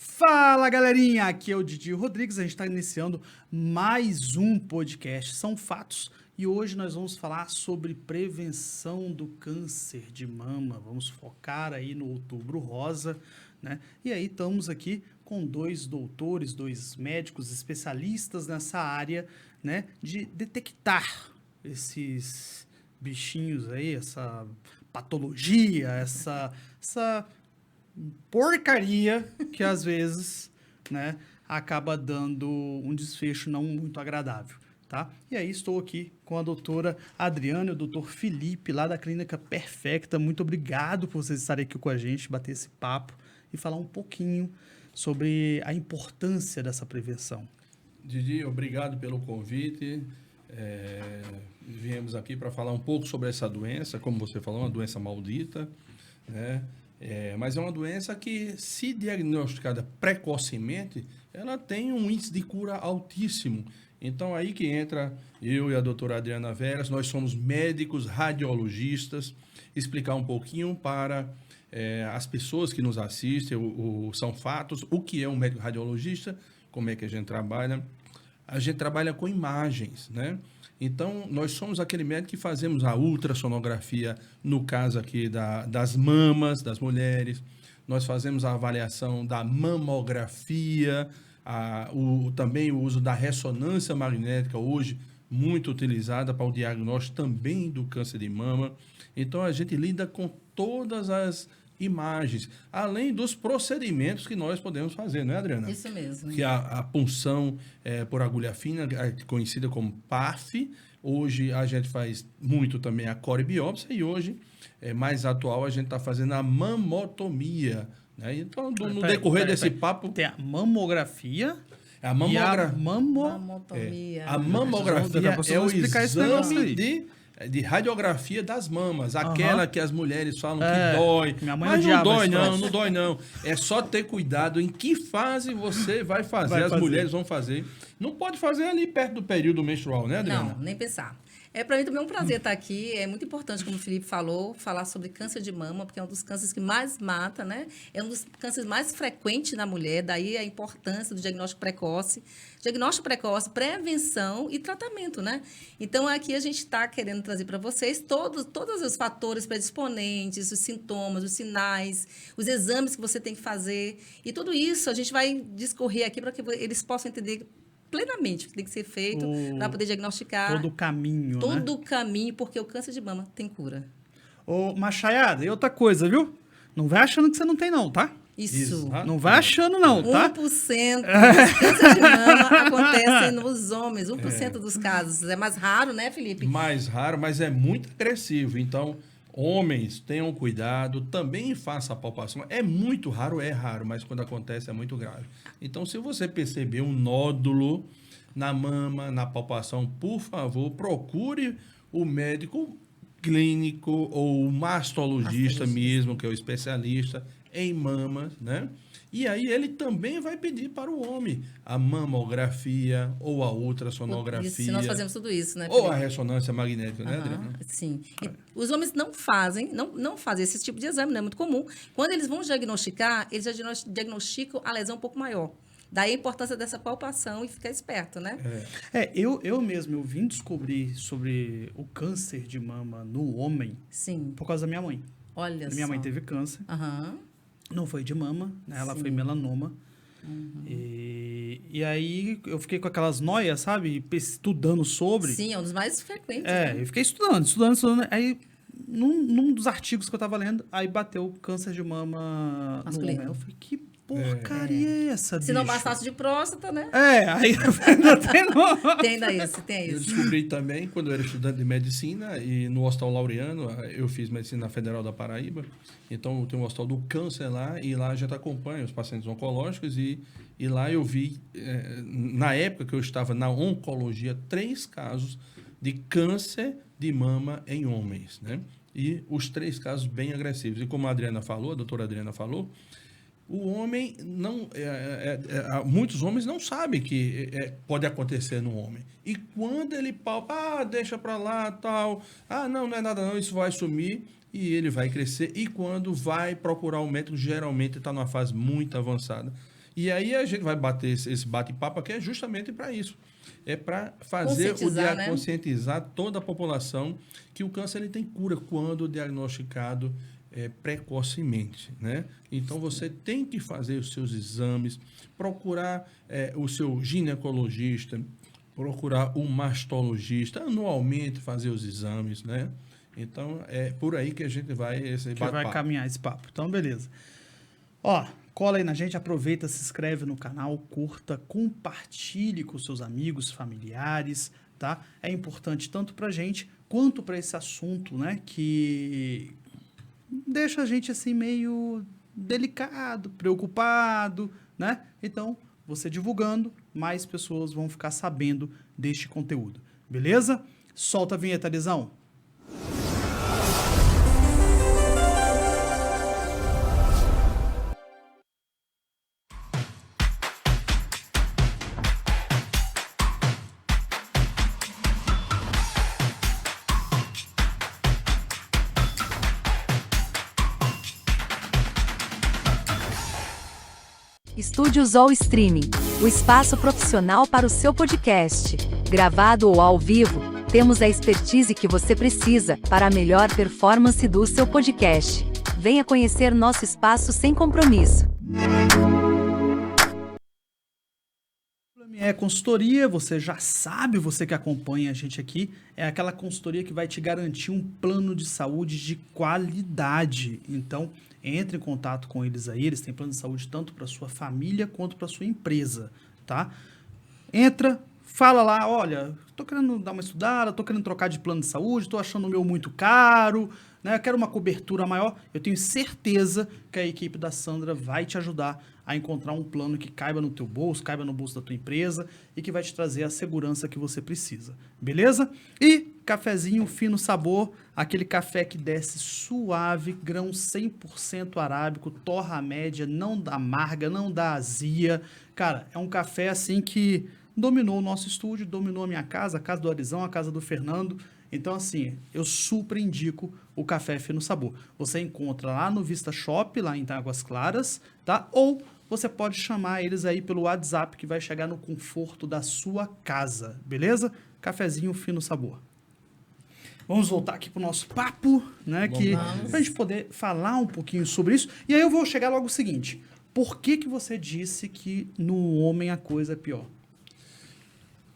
Fala, galerinha! Aqui é o Didi Rodrigues, a gente está iniciando mais um podcast, São Fatos, e hoje nós vamos falar sobre prevenção do câncer de mama. Vamos focar aí no Outubro Rosa, né? E aí estamos aqui com dois doutores, dois médicos especialistas nessa área, né, de detectar esses bichinhos aí, essa patologia, essa porcaria que às vezes, né, acaba dando um desfecho não muito agradável, tá? E aí estou aqui com a doutora Adriana e o doutor Felipe, lá da Clínica Perfecta. Muito obrigado por vocês estarem aqui com a gente, bater esse papo e falar um pouquinho sobre a importância dessa prevenção. Didi, obrigado pelo convite. Viemos aqui para falar um pouco sobre essa doença, como você falou, uma doença maldita, né? Mas é uma doença que, se diagnosticada precocemente, ela tem um índice de cura altíssimo. Então, aí que entra eu e a doutora Adriana Veras, nós somos médicos radiologistas, explicar um pouquinho para as pessoas que nos assistem, São Fatos, o que é um médico radiologista, como é que a gente trabalha. A gente trabalha com imagens, né? Então, nós somos aquele médico que fazemos a ultrassonografia, no caso aqui das mamas das mulheres. Nós fazemos a avaliação da mamografia, também o uso da ressonância magnética, hoje muito utilizada para o diagnóstico também do câncer de mama. Então, a gente lida com todas as imagens, além dos procedimentos que nós podemos fazer, não é, Adriana? Isso mesmo. Que a punção por agulha fina, conhecida como PAF. Hoje a gente faz muito também a corebiópsia e hoje, mais atual, a gente está fazendo a mamotomia, né? Então, no decorrer desse papo... Tem a mamografia... A mamografia. Mamotomia. A mamografia é o exame de radiografia das mamas, aquela que as mulheres falam que dói. Minha mãe mas não dói não, não dói não. É só ter cuidado em que fase você vai fazer, as mulheres vão fazer. Não pode fazer ali perto do período menstrual, né, Adriana? Não, nem pensar. Para mim também é um prazer estar aqui. É muito importante, como o Felipe falou, falar sobre câncer de mama, porque é um dos cânceres que mais mata, né? É um dos cânceres mais frequentes na mulher, daí a importância do diagnóstico precoce. Diagnóstico precoce, prevenção e tratamento, né? Então, aqui a gente está querendo trazer para vocês todos os fatores predisponentes, os sintomas, os sinais, os exames que você tem que fazer. E tudo isso a gente vai discorrer aqui para que eles possam entender plenamente o que tem que ser feito para poder diagnosticar. Todo o caminho, Todo o caminho, porque o câncer de mama tem cura. Ô, Machaiada, e outra coisa, viu? Não vai achando que você não tem não, tá? Isso. Não vai achando não, tá? 1% dos câncer de mama acontecem nos homens. 1% dos casos. É mais raro, né, Felipe? Mais raro, mas é muito agressivo. Então, homens, tenham cuidado, também faça a palpação. É muito raro, mas quando acontece é muito grave. Então, se você perceber um nódulo na mama, na palpação, por favor, procure o médico clínico ou o mastologista mesmo, que é o especialista em mamas, né? E aí ele também vai pedir para o homem a mamografia ou a ultrassonografia. Isso, nós fazemos tudo isso, né, Felipe? Ou a ressonância magnética, né, Adriana? Sim. Os homens não fazem esse tipo de exame, não é muito comum. Quando eles vão diagnosticar, eles já diagnosticam a lesão um pouco maior. Daí a importância dessa palpação e ficar esperto, né? Eu mesmo, eu vim descobrir sobre o câncer de mama no homem por causa da minha mãe. Olha só. Minha mãe teve câncer. Não foi de mama, né? Ela foi melanoma. E aí eu fiquei com aquelas noias, sabe? Estudando sobre. Sim, é um dos mais frequentes. Né? Eu fiquei estudando. Aí, num dos artigos que eu tava lendo, aí bateu o câncer de mama no homem. Eu falei, que porcaria é essa, bicho? Se não bastasse de próstata, né? Aí ainda tem isso. Eu descobri também, quando eu era estudante de medicina, e no Hospital Laureano, eu fiz medicina na Federal da Paraíba, então eu tenho um Hospital do Câncer lá, e lá a gente acompanha os pacientes oncológicos, e lá eu vi, na época que eu estava na oncologia, 3 casos de câncer de mama em homens, né? E os 3 casos bem agressivos. E como a Adriana falou, a doutora Adriana falou, o homem não... muitos homens não sabem que pode acontecer no homem. E quando ele palpa, deixa para lá, tal... não é nada não, isso vai sumir. E ele vai crescer. E quando vai procurar o médico, geralmente está numa fase muito avançada. E aí a gente vai bater esse bate-papo aqui é justamente para isso. É para fazer conscientizar toda a população que o câncer ele tem cura quando diagnosticado precocemente, né? Então você tem que fazer os seus exames, procurar o seu ginecologista, procurar o mastologista, anualmente fazer os exames, né? Então é por aí que a gente vai caminhar esse papo. Então, beleza. Ó, cola aí na gente, aproveita, se inscreve no canal, curta, compartilhe com seus amigos, familiares, tá? É importante tanto pra gente quanto para esse assunto, né? Que deixa a gente assim meio delicado, preocupado, né? Então, você divulgando, mais pessoas vão ficar sabendo deste conteúdo. Beleza? Solta a vinheta, Lisão. Estúdios All Streaming, o espaço profissional para o seu podcast. Gravado ou ao vivo, temos a expertise que você precisa para a melhor performance do seu podcast. Venha conhecer nosso espaço sem compromisso. É consultoria, você já sabe, você que acompanha a gente aqui, é aquela consultoria que vai te garantir um plano de saúde de qualidade. Então, entre em contato com eles aí, eles têm plano de saúde tanto para sua família quanto para sua empresa, tá? Entra, fala lá, olha, tô querendo dar uma estudada, tô querendo trocar de plano de saúde, tô achando o meu muito caro, né? Eu quero uma cobertura maior. Eu tenho certeza que a equipe da Sandra vai te ajudar a encontrar um plano que caiba no teu bolso, caiba no bolso da tua empresa e que vai te trazer a segurança que você precisa, beleza? E cafezinho fino sabor, aquele café que desce suave, grão 100% arábico, torra a média, não dá amarga, não dá azia. Cara, é um café assim que dominou o nosso estúdio, dominou a minha casa, a casa do Arizão, a casa do Fernando. Então, assim, eu super indico o café fino sabor. Você encontra lá no Vista Shop, lá em Águas Claras, tá? Ou você pode chamar eles aí pelo WhatsApp, que vai chegar no conforto da sua casa, beleza? Cafezinho fino sabor. Vamos voltar aqui pro nosso papo, né? Pra gente poder falar um pouquinho sobre isso. E aí eu vou chegar logo o seguinte. Por que você disse que no homem a coisa é pior?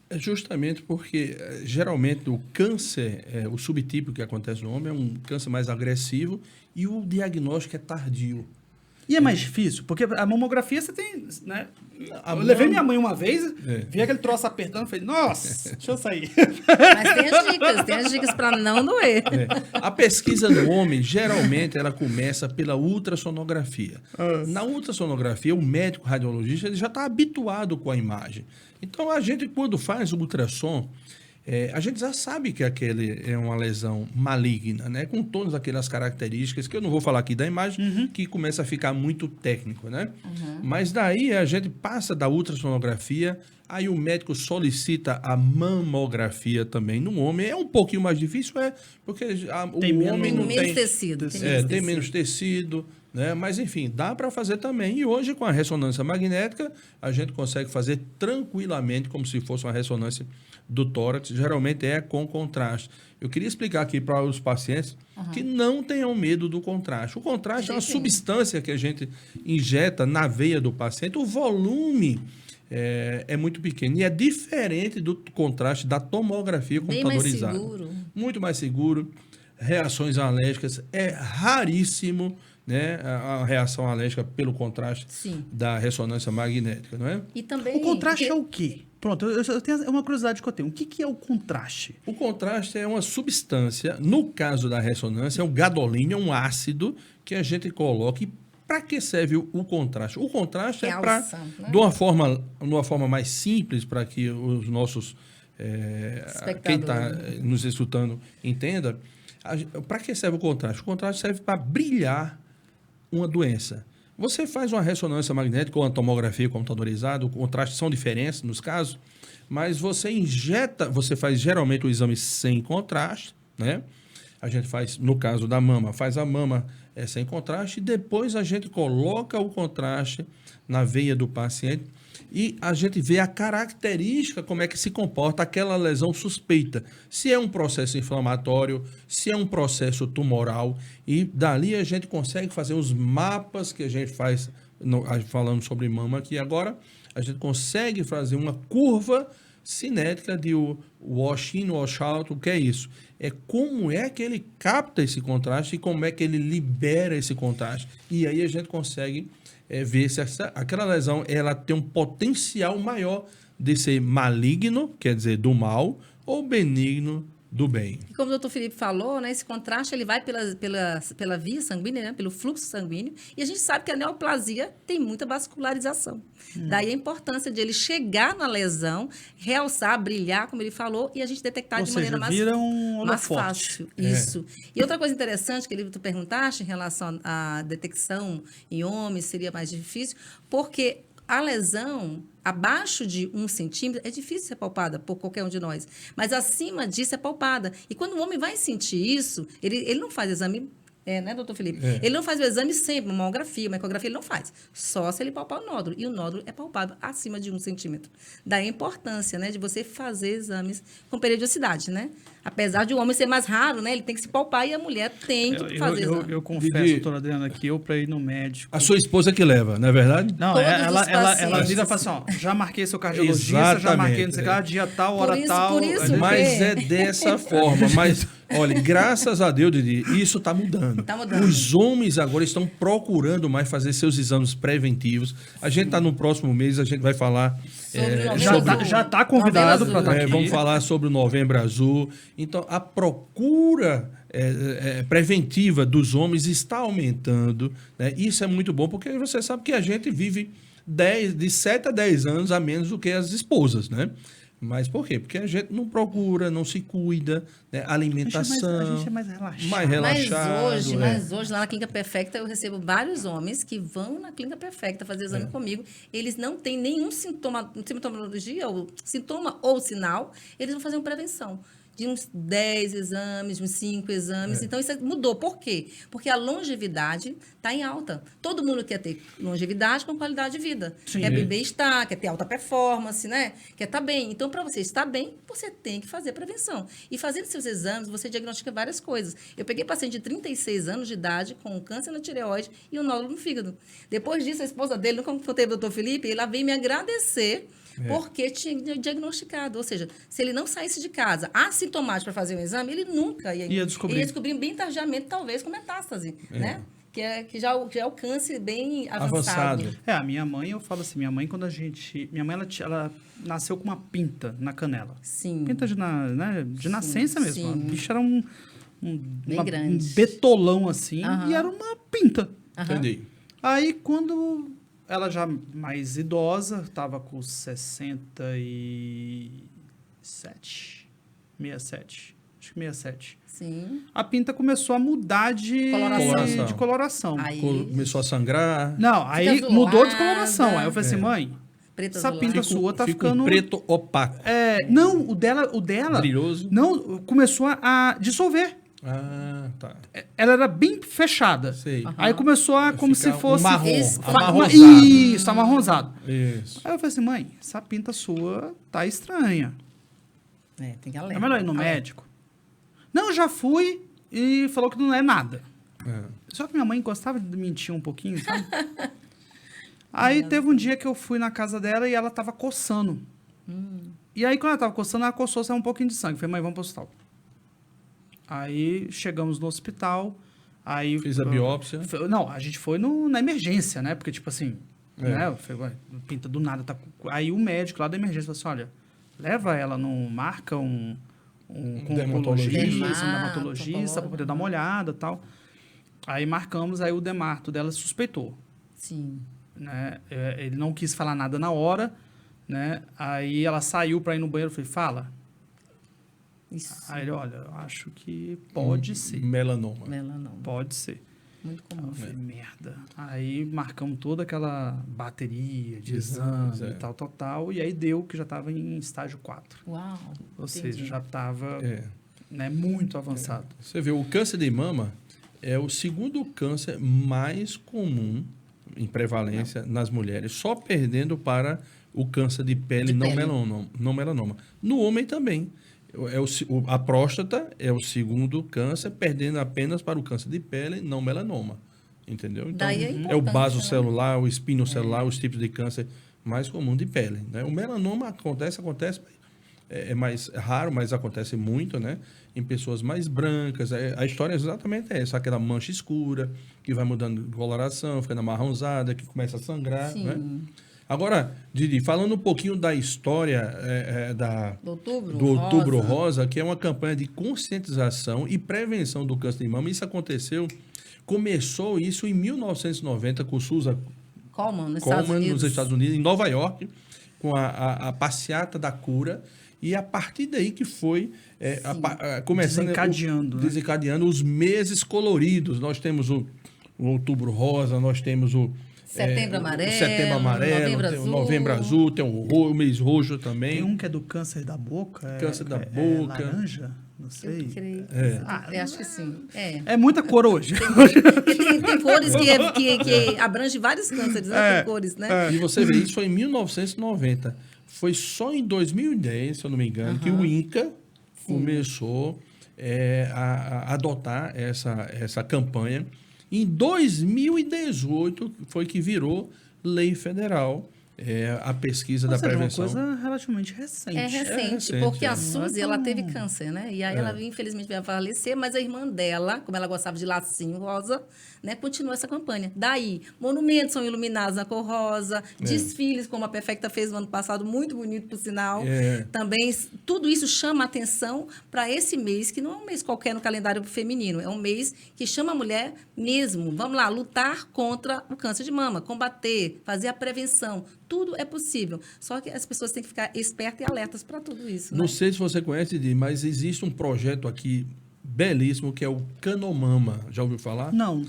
É justamente porque, geralmente, o câncer, o subtipo que acontece no homem é um câncer mais agressivo e o diagnóstico é tardio. E é mais difícil, porque a mamografia você tem, né? Eu levei minha mãe uma vez, vi aquele troço apertando, falei, nossa, deixa eu sair. Mas tem as dicas para não doer. A pesquisa no homem, geralmente, ela começa pela ultrassonografia. Na ultrassonografia, o médico radiologista ele já está habituado com a imagem. Então, a gente, quando faz o ultrassom, a gente já sabe que aquele é uma lesão maligna, né? Com todas aquelas características, que eu não vou falar aqui da imagem, que começa a ficar muito técnico, né? Mas daí a gente passa da ultrassonografia, aí o médico solicita a mamografia também. No homem é um pouquinho mais difícil, porque o homem não tem... Tecido. Tem menos tecido, né? Mas, enfim, dá para fazer também. E hoje, com a ressonância magnética, a gente consegue fazer tranquilamente, como se fosse uma ressonância do tórax, geralmente é com contraste. Eu queria explicar aqui para os pacientes que não tenham medo do contraste. O contraste é uma substância que a gente injeta na veia do paciente. O volume é muito pequeno e é diferente do contraste da tomografia computadorizada. Bem mais seguro. Muito mais seguro. Reações alérgicas é raríssimo, né, a reação alérgica pelo contraste da ressonância magnética, não é? E também... O contraste é o quê? Pronto, eu tenho uma curiosidade que eu tenho. O que é o contraste? O contraste é uma substância, no caso da ressonância, é um gadolínio, é um ácido que a gente coloca. E para que serve o contraste? O contraste é para, de uma forma mais simples, para que os nossos, quem está nos escutando entenda, para que serve o contraste? O contraste serve para brilhar uma doença. Você faz uma ressonância magnética ou uma tomografia computadorizada, o contraste são diferentes nos casos, mas você faz geralmente o exame sem contraste, né? A gente faz, no caso da mama, faz a mama sem contraste e depois a gente coloca o contraste na veia do paciente e a gente vê a característica, como é que se comporta aquela lesão suspeita. Se é um processo inflamatório, se é um processo tumoral, e dali a gente consegue fazer os mapas que a gente faz, falando sobre mama aqui agora, a gente consegue fazer uma curva cinética de wash in, wash out. O que é isso? É como é que ele capta esse contraste e como é que ele libera esse contraste. E aí a gente consegue ver se aquela lesão ela tem um potencial maior de ser maligno, quer dizer, do mal, ou benigno, do bem. E como o doutor Felipe falou, né, esse contraste ele vai pela via sanguínea, né, pelo fluxo sanguíneo, e a gente sabe que a neoplasia tem muita vascularização. Daí a importância de ele chegar na lesão, realçar, brilhar, como ele falou, e a gente detectar Ou de seja, maneira vira um mais holofote. fácil. Isso. E outra coisa interessante que tu perguntaste em relação à detecção em homens, seria mais difícil, porque a lesão abaixo de 1 centímetro é difícil ser palpada por qualquer um de nós, mas acima disso é palpada. E quando o homem vai sentir isso, ele não faz exame, né, doutor Felipe? Ele não faz o exame sempre, uma mamografia, uma ecografia, ele não faz. Só se ele palpar o nódulo. E o nódulo é palpável acima de 1 centímetro. Daí a importância, né, de você fazer exames com periodicidade, né? Apesar de o homem ser mais raro, né? Ele tem que se palpar e a mulher tem que fazer exame. Eu confesso, Didi, doutora Adriana, que eu para ir no médico... A sua esposa que leva, não é verdade? Não, Todos ela os pacientes. vira e fala assim, ó, já marquei seu cardiologista, já marquei não sei o que, dia tal, hora tal. Por isso Mas que- é dessa forma. Mas, olha, graças a Deus, Didi, isso está mudando. Tá mudando. Os homens agora estão procurando mais fazer seus exames preventivos. A gente está no próximo mês, a gente vai falar... Sobre o Novembro Azul. Já tá convidado Novembro para estar Azul. aqui. Vamos falar sobre o Novembro Azul. Então, a procura preventiva dos homens está aumentando, né? Isso é muito bom, porque você sabe que a gente vive de 7 a 10 anos a menos do que as esposas, né? Mas por quê? Porque a gente não procura, não se cuida, né? Alimentação. A gente é mais relaxado. Mais relaxado. Mas hoje, lá na Clínica Perfecta, eu recebo vários homens que vão na Clínica Perfecta fazer exame comigo. Eles não têm nenhum sintomatologia, ou sintoma ou sinal, eles vão fazer uma prevenção. De uns 10 exames, de uns 5 exames. Então, isso mudou. Por quê? Porque a longevidade está em alta. Todo mundo quer ter longevidade com qualidade de vida. Sim. Quer bem-estar, quer ter alta performance, né? Quer estar bem. Então, para você estar bem, você tem que fazer prevenção. E fazendo seus exames, você diagnostica várias coisas. Eu peguei paciente de 36 anos de idade com câncer na tireoide e um nódulo no fígado. Depois disso, a esposa dele, nunca contei o doutor Felipe, ela veio me agradecer porque tinha diagnosticado. Ou seja, se ele não saísse de casa assintomático para fazer um exame, ele nunca ia descobrir. Ele ia descobrir bem tardiamente, talvez com metástase, né? Que já é o câncer bem avançado. A minha mãe, eu falo assim, minha mãe, ela nasceu com uma pinta na canela. Sim. Pinta de nascença mesmo. A sim. bicha era Bem grande. um betolão assim, Aham. e era uma pinta. Aham. Entendi. Aí, quando ela já mais idosa, estava com 67, acho que 67. Sim. A pinta começou a mudar de coloração. Aí, Começou a sangrar. Não, aí azulada. mudou de coloração. Aí eu falei assim, mãe, preta essa azulada. pinta sua tá Fica ficando... um preto opaco. Não, o dela Brilhoso. não começou a dissolver. Ah, tá. Ela era bem fechada. Sei. Aí começou a como se ficar um fosse marrom, amarronzado. Isso, amarronzado. Isso. Aí eu falei assim, mãe, essa pinta sua tá estranha. Tem que É alerta. melhor ir no médico? Não, eu já fui e falou que não é nada. Só que minha mãe gostava de mentir um pouquinho, sabe? Aí teve um dia que eu fui na casa dela e ela tava coçando. E aí, quando ela tava coçando, ela coçou, saiu um pouquinho de sangue. Eu falei, mãe, vamos pro hospital. Aí chegamos no hospital. Aí Fiz a biópsia. Não, a gente foi na emergência, né? Porque, tipo assim, né? Eu falei, ué, pinta do nada. Tá... Aí o médico lá da emergência falou assim: olha, leva ela, marca um dermatologista. um dermatologista para poder dar uma olhada e tal. Aí marcamos, aí o dermato dela suspeitou. Sim. Né? Ele não quis falar nada na hora, né? Aí ela saiu para ir no banheiro, eu falei, fala. Isso. Aí ele, olha, eu acho que pode ser. Melanoma. Melanoma. Pode ser. Muito Aí comum. eu falei, merda. Aí marcamos toda aquela bateria de exame e tal. E aí deu que já estava em estágio 4. Uau. Ou entendi. seja, já estava... né? Muito avançado. Você vê, o câncer de mama é o segundo câncer mais comum em prevalência nas mulheres, só perdendo para o câncer de pele, não melanoma. No homem também. A próstata é o segundo câncer, perdendo apenas para o câncer de pele, não melanoma. Entendeu? Então, é o basocelular, o espinocelular, os tipos de câncer mais comum de pele. Né? O melanoma acontece, é mais raro, mas acontece muito, né? Em pessoas mais brancas. A história é exatamente essa, aquela mancha escura, que vai mudando de coloração, ficando amarronzada, que começa a sangrar, né? Agora, Didi, falando um pouquinho da história do Outubro Rosa, que é uma campanha de conscientização e prevenção do câncer de mama. Isso começou isso em 1990 com o Susan Komen, nos Estados Unidos, em Nova York, com a passeata da cura. E a partir daí que foi começando desencadeando os meses coloridos. Nós temos o Outubro Rosa, nós temos o Setembro Amarelo, Novembro Azul, tem o mês roxo também. Tem um que é do câncer da boca. Câncer da boca. Laranja? Não sei. Eu creio. Eu acho que sim. É muita cor hoje. Tem cores que abrangem vários cânceres, né? Tem cores, né? E você vê, isso foi em 1990. Foi só em 2010, se eu não me engano, que o INCA começou a adotar essa campanha. Em 2018 foi que virou lei federal a pesquisa da prevenção. É uma coisa relativamente recente. É recente, porque a Suzy, ela teve câncer, né? E aí ela, infelizmente, veio a falecer, mas a irmã dela, como ela gostava de lacinho rosa, né, continuou essa campanha. Daí, monumentos são iluminados na cor rosa, desfiles, como a Perfecta fez no ano passado, muito bonito, por sinal. Também, tudo isso chama atenção para esse mês, que não é um mês qualquer no calendário feminino, é um mês que chama a mulher mesmo, vamos lá, lutar contra o câncer de mama, combater, fazer a prevenção. Tudo é possível. Só que as pessoas têm que ficar espertas e alertas para tudo isso. Não né? sei se você conhece, Didi, mas existe um projeto aqui belíssimo que é o Canomama. Já ouviu falar? Não.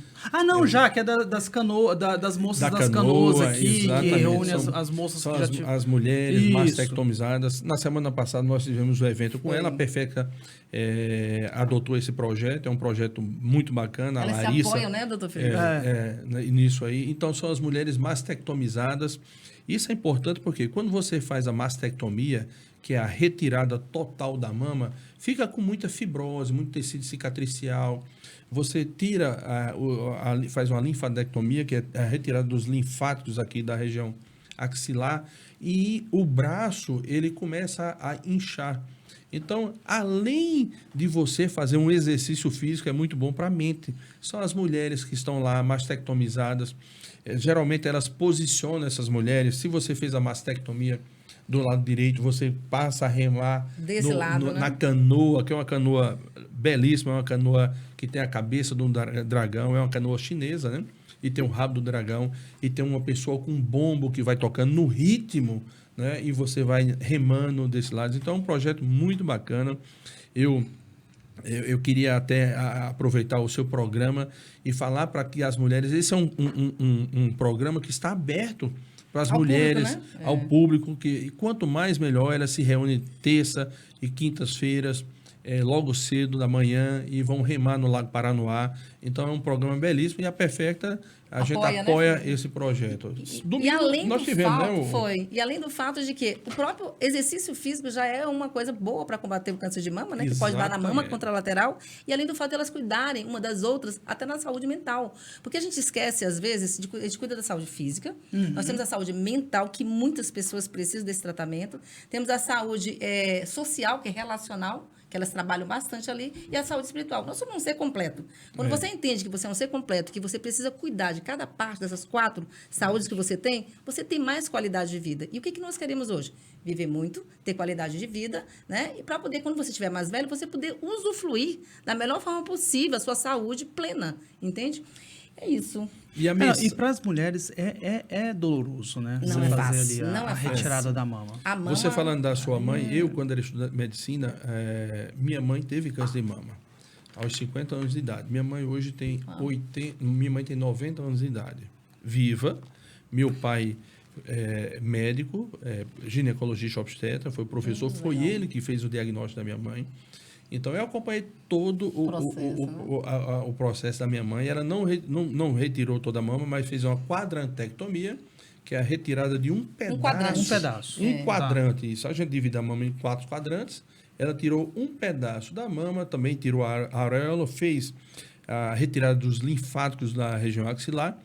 Já, que é das moças das canoas aqui, que reúne as moças são que já tiveram. as mulheres mastectomizadas. Na semana passada nós tivemos um evento com ela, a Perfecta adotou esse projeto, é um projeto muito bacana. Elas a Larissa, se apoiam, né, doutor Felipe? Nisso aí. Então, são as mulheres mastectomizadas. Isso é importante porque quando você faz a mastectomia, que é a retirada total da mama, fica com muita fibrose, muito tecido cicatricial. Você tira, faz uma linfadectomia, que é a retirada dos linfáticos aqui da região axilar, e o braço, ele começa a inchar. Então, além de você fazer um exercício físico, é muito bom para a mente. São as mulheres que estão lá mastectomizadas. Geralmente, elas posicionam essas mulheres. Se você fez a mastectomia do lado direito, você passa a remar na canoa, que é uma canoa belíssima, é uma canoa que tem a cabeça de um dragão, é uma canoa chinesa, né? E tem o rabo do dragão, e tem uma pessoa com um bombo que vai tocando no ritmo, né? E você vai remando desse lado. Então, é um projeto muito bacana. Eu queria até aproveitar o seu programa e falar para que as mulheres... Esse é um programa que está aberto para as mulheres, público, né? ao público, e quanto mais melhor. Elas se reúnem terça e quintas-feiras, logo cedo da manhã, e vão remar no Lago Paranoá. Então, é um programa belíssimo, e a Perfecta, gente apoia esse projeto. E além nós tivemos, e além do fato de que o próprio exercício físico já é uma coisa boa para combater o câncer de mama, né? Que pode dar na mama contralateral, e além do fato de elas cuidarem uma das outras, até na saúde mental. Porque a gente esquece, às vezes, a gente cuida da saúde física, nós temos a saúde mental, que muitas pessoas precisam desse tratamento, temos a saúde social, que é relacional, que elas trabalham bastante ali, e a saúde espiritual. Nós somos um ser completo. Quando você entende que você é um ser completo, que você precisa cuidar de cada parte dessas 4 saúdes que você tem mais qualidade de vida. E o que nós queremos hoje? Viver muito, ter qualidade de vida, né? E para poder, quando você estiver mais velho, você poder usufruir da melhor forma possível a sua saúde plena, entende? É isso. E para as mulheres é doloroso, né? Não você é fazer fácil, ali não a retirada da mama. Você falando da sua mãe, eu, quando era estudante de medicina, minha mãe teve câncer de mama aos 50 anos de idade. Minha mãe hoje tem 90 anos de idade. Viva. Meu pai médico, ginecologista obstetra, foi professor, foi ele que fez o diagnóstico da minha mãe. Então, eu acompanhei todo o processo da minha mãe. Ela não retirou toda a mama, mas fez uma quadrantectomia, que é a retirada de um pedaço. Um pedaço. Um quadrante. Isso. A gente divide a mama em 4 quadrantes. Ela tirou um pedaço da mama, também tirou a areola, fez a retirada dos linfáticos da região axilar.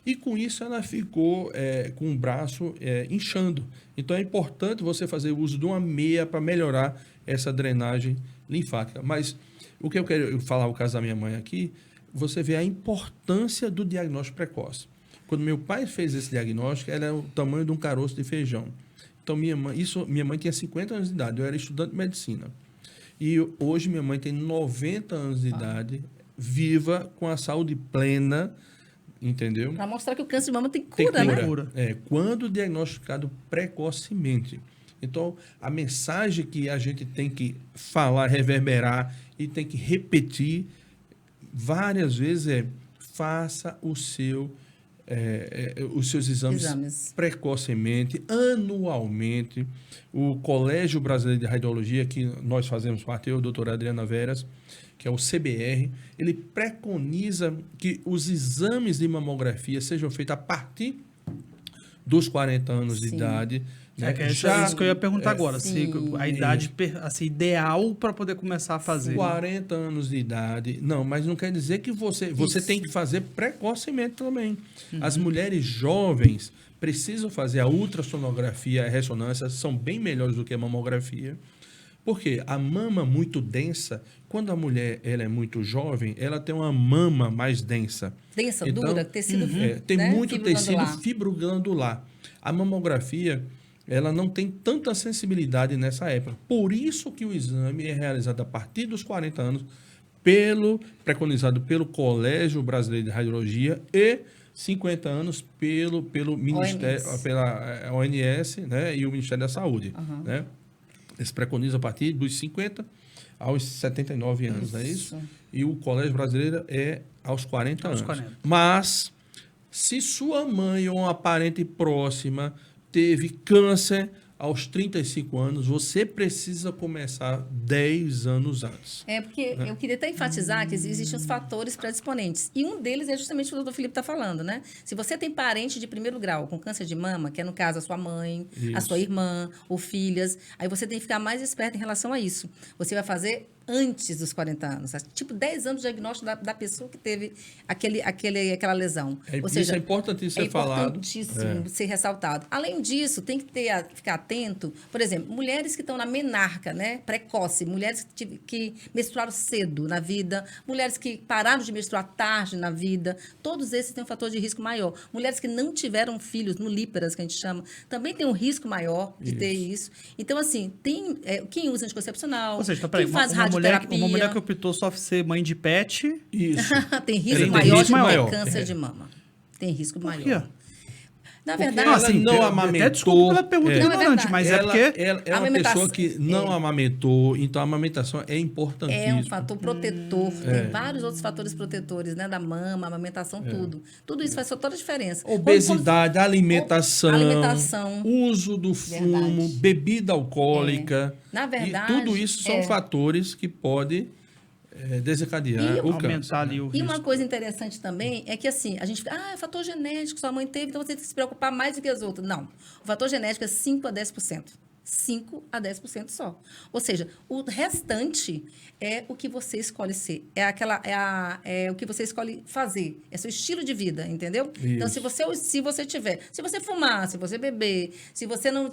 E com isso ela ficou com o braço inchando. Então é importante você fazer uso de uma meia para melhorar essa drenagem linfática. Mas o que eu quero falar, o caso da minha mãe aqui, você vê a importância do diagnóstico precoce. Quando meu pai fez esse diagnóstico, era o tamanho de um caroço de feijão. Então minha mãe tinha 50 anos de idade, eu era estudante de medicina. E hoje minha mãe tem 90 anos de idade, viva, com a saúde plena, entendeu? Para mostrar que o câncer de mama tem cura, né? cura. Quando diagnosticado precocemente. Então, a mensagem que a gente tem que falar, reverberar e tem que repetir várias vezes faça os seus exames precocemente, anualmente. O Colégio Brasileiro de Radiologia, que nós fazemos parte, eu, doutora Adriana Veras, que é o CBR, ele preconiza que os exames de mamografia sejam feitos a partir dos 40 anos de idade. Né? É isso que eu ia perguntar agora. Se a idade assim, ideal para poder começar a fazer. 40 anos de idade. Não, mas não quer dizer que você tem que fazer precocemente também. As mulheres jovens precisam fazer a ultrassonografia e a ressonância, são bem melhores do que a mamografia. Porque a mama muito densa, quando a mulher ela é muito jovem, ela tem uma mama mais densa. Densa, então, dura, tecido tem muito tecido glandular. fibroglandular. A mamografia, ela não tem tanta sensibilidade nessa época. Por isso que o exame é realizado a partir dos 40 anos, preconizado pelo Colégio Brasileiro de Radiologia e 50 anos pelo Ministério, pela ONS, né, e o Ministério da Saúde. Né? Eles preconizam a partir dos 50 aos 79 anos, não é isso? E o Colégio Brasileiro é aos 40 anos. 40. Mas, se sua mãe ou uma parente próxima teve câncer aos 35 anos, você precisa começar 10 anos antes. Porque eu queria até enfatizar que existem os fatores predisponentes. E um deles é justamente o que o doutor Felipe está falando, né? Se você tem parente de primeiro grau com câncer de mama, que é no caso a sua mãe, a sua irmã ou filhas, aí você tem que ficar mais esperto em relação a isso. Você vai fazer antes dos 40 anos. Tipo, 10 anos de diagnóstico da pessoa que teve aquela lesão. Ou seja, isso é importantíssimo ser falado. É importantíssimo ser ressaltado. Além disso, tem que ficar atento, por exemplo, mulheres que estão na menarca, né, precoce, mulheres que menstruaram cedo na vida, mulheres que pararam de menstruar tarde na vida, todos esses têm um fator de risco maior. Mulheres que não tiveram filhos, nulíparas, que a gente chama, também tem um risco maior de ter isso. Então, assim, quem usa anticoncepcional, quem faz radioterapia. Uma mulher que optou só ser mãe de pet. Isso. Tem risco maior de ter câncer de mama. Tem risco maior. Na verdade, ela não amamentou. Até desculpa pela pergunta ignorante, mas porque ela é uma pessoa que não amamentou, então a amamentação é importantíssima. É um fator protetor, tem vários outros fatores protetores, né, da mama, amamentação, tudo. Tudo isso faz toda a diferença. Obesidade, alimentação, uso do fumo, bebida alcoólica. Na verdade, tudo isso são fatores que podem desencadear o câncer. Ali o risco. E uma coisa interessante também é que, assim, a gente fica, é fator genético, sua mãe teve, então você tem que se preocupar mais do que as outras. Não. O fator genético é 5 a 10%. 5 a 10% só. Ou seja, o restante é o que você escolhe ser. É o que você escolhe fazer. É seu estilo de vida, entendeu? Isso. Então, se você fumar, se você beber, se você não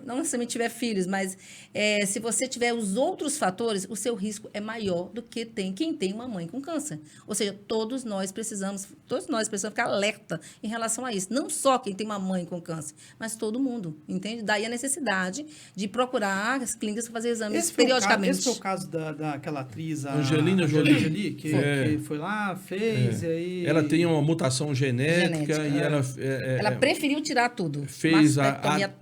necessariamente tiver filhos, mas se você tiver os outros fatores, o seu risco é maior do que quem tem uma mãe com câncer. Ou seja, todos nós precisamos ficar alerta em relação a isso. Não só quem tem uma mãe com câncer, mas todo mundo, entende? Daí a necessidade de procurar as clínicas para fazer exames periodicamente. Esse foi o caso daquela atriz, Angelina Jolie, que foi lá, fez, e aí... Ela tem uma mutação genética e ela preferiu tirar tudo. Fez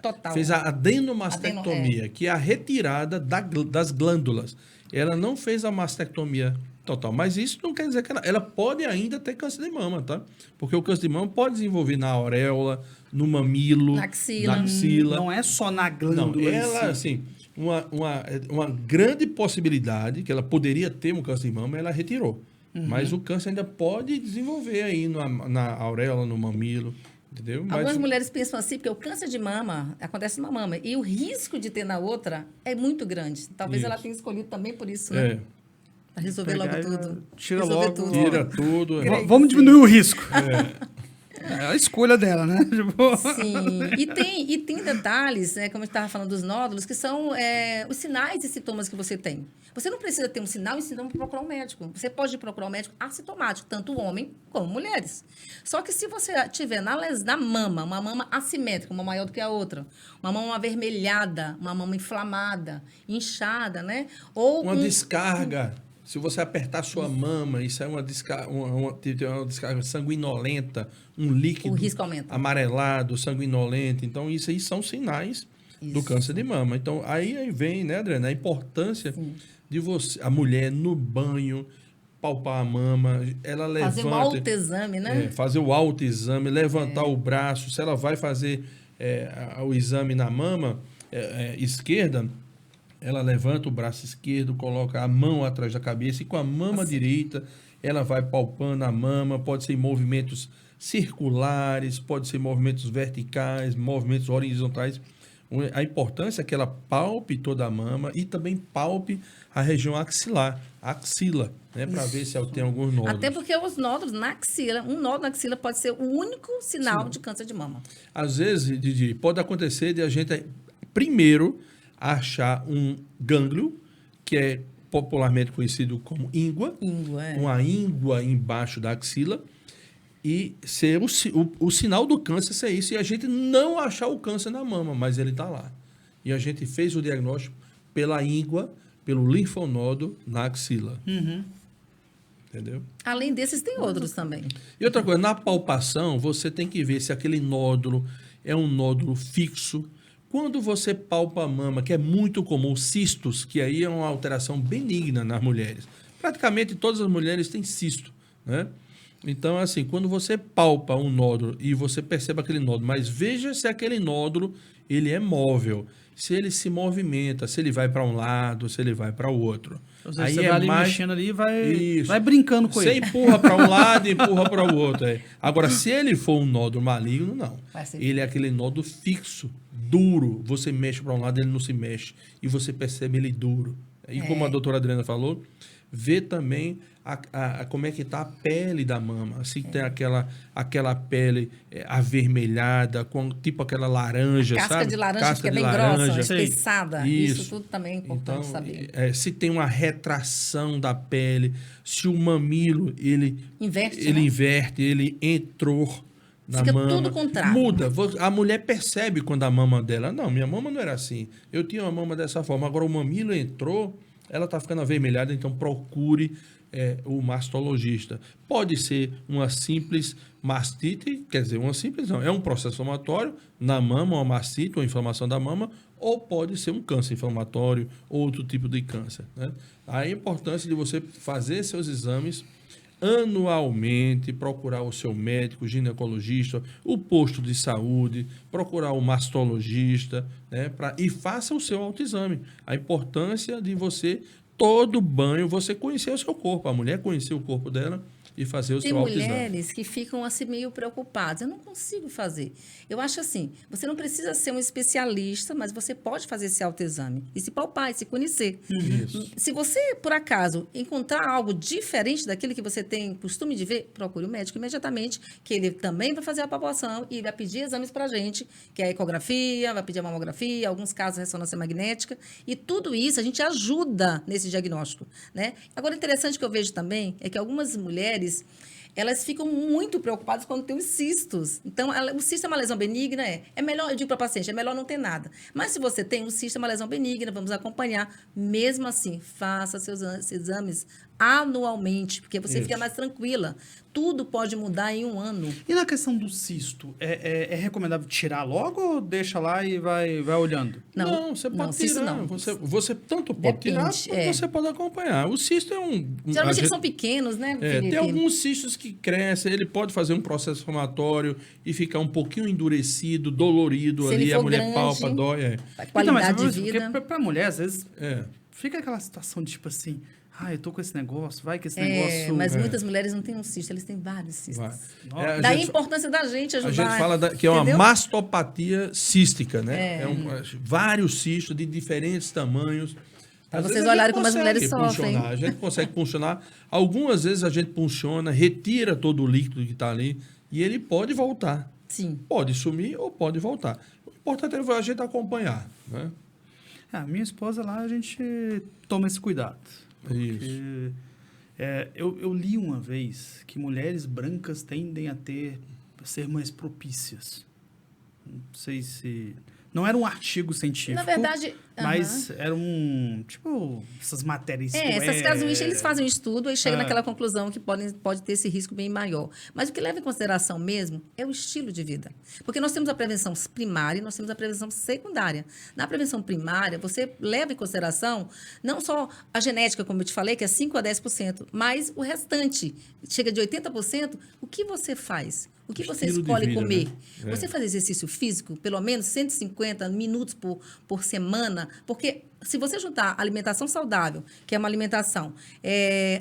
total. Fez a adenomastectomia, que é a retirada das glândulas. Ela não fez a mastectomia total, mas isso não quer dizer que ela pode ainda ter câncer de mama, tá? Porque o câncer de mama pode desenvolver na auréola, no mamilo, na axila. Não é só na glândula. Não, ela, assim, uma grande possibilidade que ela poderia ter um câncer de mama, ela retirou. Mas o câncer ainda pode desenvolver aí na auréola, no mamilo, entendeu? Algumas mulheres pensam assim, porque o câncer de mama acontece numa mama e o risco de ter na outra é muito grande. Talvez ela tenha escolhido também por isso, né? Para resolver logo tudo. Tira logo. Tira tudo. Vamos diminuir o risco. É a escolha dela, né? Sim. E tem detalhes, né, como a gente estava falando dos nódulos, que são os sinais e sintomas que você tem. Você não precisa ter um sinal e sintoma para procurar um médico. Você pode procurar um médico assintomático, tanto homem como mulheres. Só que se você tiver na mama, uma mama assimétrica, uma maior do que a outra, uma mama avermelhada, uma mama inflamada, inchada, né? Ou uma descarga. Se você apertar sua mama, isso é uma descarga sanguinolenta, um líquido o risco aumenta. Amarelado, sanguinolento. Então, isso aí são sinais do câncer de mama. Então, aí vem, né, Adriana, a importância de você, a mulher no banho, palpar a mama, ela levanta... Fazer o autoexame, né? Fazer o autoexame, levantar o braço. Se ela vai fazer o exame na mama esquerda, ela levanta o braço esquerdo, coloca a mão atrás da cabeça e com a mama direita ela vai palpando a mama, pode ser em movimentos circulares, pode ser em movimentos verticais, movimentos horizontais. A importância é que ela palpe toda a mama e também palpe a região axilar, a axila, né, para ver se ela tem alguns nódulos. Até porque os nódulos na axila, um nódulo na axila pode ser o único sinal de câncer de mama. Às vezes, Didi, pode acontecer de a gente primeiro achar um gânglio, que é popularmente conhecido como íngua, uma íngua embaixo da axila, e ser o sinal do câncer ser isso, e a gente não achar o câncer na mama, mas ele está lá. E a gente fez o diagnóstico pela íngua, pelo linfonodo na axila. Entendeu? Além desses, tem outros também. E outra coisa, na palpação, você tem que ver se aquele nódulo é um nódulo fixo. Quando você palpa a mama, que é muito comum, cistos, que aí é uma alteração benigna nas mulheres. Praticamente todas as mulheres têm cisto, né? Então, assim, quando você palpa um nódulo e você percebe aquele nódulo, mas veja se aquele nódulo ele é móvel, se ele se movimenta, se ele vai para um lado, se ele vai para o outro. Seja, aí você vai ali mexendo ali e vai brincando com ele. Você empurra para um lado e empurra para o outro. Agora, se ele for um nódulo maligno, não. Ele é aquele nódulo fixo, duro. Você mexe para um lado, ele não se mexe. E você percebe ele duro. E como a doutora Adriana falou, vê também como é que está a pele da mama. Se tem aquela pele avermelhada, tipo aquela laranja, casca sabe? De laranja, que é bem grossa, espessada. Isso tudo também é importante então, saber. Se tem uma retração da pele, se o mamilo, ele inverte, ele entrou na Fica mama. tudo contrário. Muda. A mulher percebe quando a mama dela... Não, minha mama não era assim. Eu tinha uma mama dessa forma. Agora o mamilo entrou, ela está ficando avermelhada, então procure o mastologista. Pode ser uma simples mastite, quer dizer, uma simples não, é um processo inflamatório na mama, uma mastite, uma inflamação da mama, ou pode ser um câncer inflamatório, outro tipo de câncer, né? A importância de você fazer seus exames anualmente, procurar o seu médico, ginecologista, o posto de saúde, procurar o mastologista, né, e faça o seu autoexame. A importância de você, todo banho, você conhecer o seu corpo, a mulher conhecer o corpo dela e fazer o seu autoexame. Tem mulheres que ficam assim meio preocupadas. Eu não consigo fazer. Eu acho assim, você não precisa ser um especialista, mas você pode fazer esse autoexame e se palpar e se conhecer. Isso. Se você, por acaso, encontrar algo diferente daquilo que você tem costume de ver, procure o médico imediatamente, que ele também vai fazer a palpação e vai pedir exames pra gente, que é a ecografia, vai pedir a mamografia, alguns casos ressonância magnética, e tudo isso a gente ajuda nesse diagnóstico, né? Agora, interessante que eu vejo também é que algumas mulheres elas ficam muito preocupadas quando tem os cistos. Então, o cisto é uma lesão benigna, é melhor, eu digo para a paciente, é melhor não ter nada. Mas se você tem um cisto, é uma lesão benigna, vamos acompanhar. Mesmo assim, faça seus exames anualmente, porque você Isso. fica mais tranquila. Tudo pode mudar em um ano. E na questão do cisto, é recomendável tirar logo ou deixa lá e vai olhando? Não, você pode não, cisto tirar. não. Você tanto pode tirar, Depende, quanto você pode acompanhar. O cisto é Geralmente a eles gente- são pequenos, né, tem Felipe? alguns cistos que crescem, ele pode fazer um processo inflamatório e ficar um pouquinho endurecido, dolorido Se ali, ele a for mulher grande, palpa, dói. A qualidade de porque vida. pra mulher, às vezes, É. fica aquela situação de tipo assim, eu tô com esse negócio, vai que esse É, negócio... mas muitas mulheres não têm um cisto, eles têm vários cistos. Vai. Nossa. É, Daí a importância da gente a ajudar. gente fala que é uma entendeu? mastopatia cística, né? Vários cistos de diferentes tamanhos. Pra Às vocês vezes a olharem gente como as mulheres consegue sofrem. puncionar, a gente consegue puncionar. Algumas vezes a gente punciona, retira todo o líquido que está ali e ele pode voltar. Sim. Pode sumir ou pode voltar. O importante é a gente acompanhar, né? Minha esposa lá, a gente toma esse cuidado. Isso. Porque, eu li uma vez que mulheres brancas tendem a ser mais propícias. Não sei se... Não era um artigo científico. Na verdade, mas era tipo, essas matérias. essas casuísticas, eles fazem um estudo e chegam É. naquela conclusão que pode ter esse risco bem maior. Mas o que leva em consideração mesmo é o estilo de vida. Porque nós temos a prevenção primária e nós temos a prevenção secundária. Na prevenção primária, você leva em consideração não só a genética, como eu te falei, que é 5 a 10%, mas o restante, chega de 80%, o que você faz? O que você Estilo de escolhe vida, comer? né? Você faz exercício físico, pelo menos 150 minutos por semana, porque se você juntar alimentação saudável, que é uma alimentação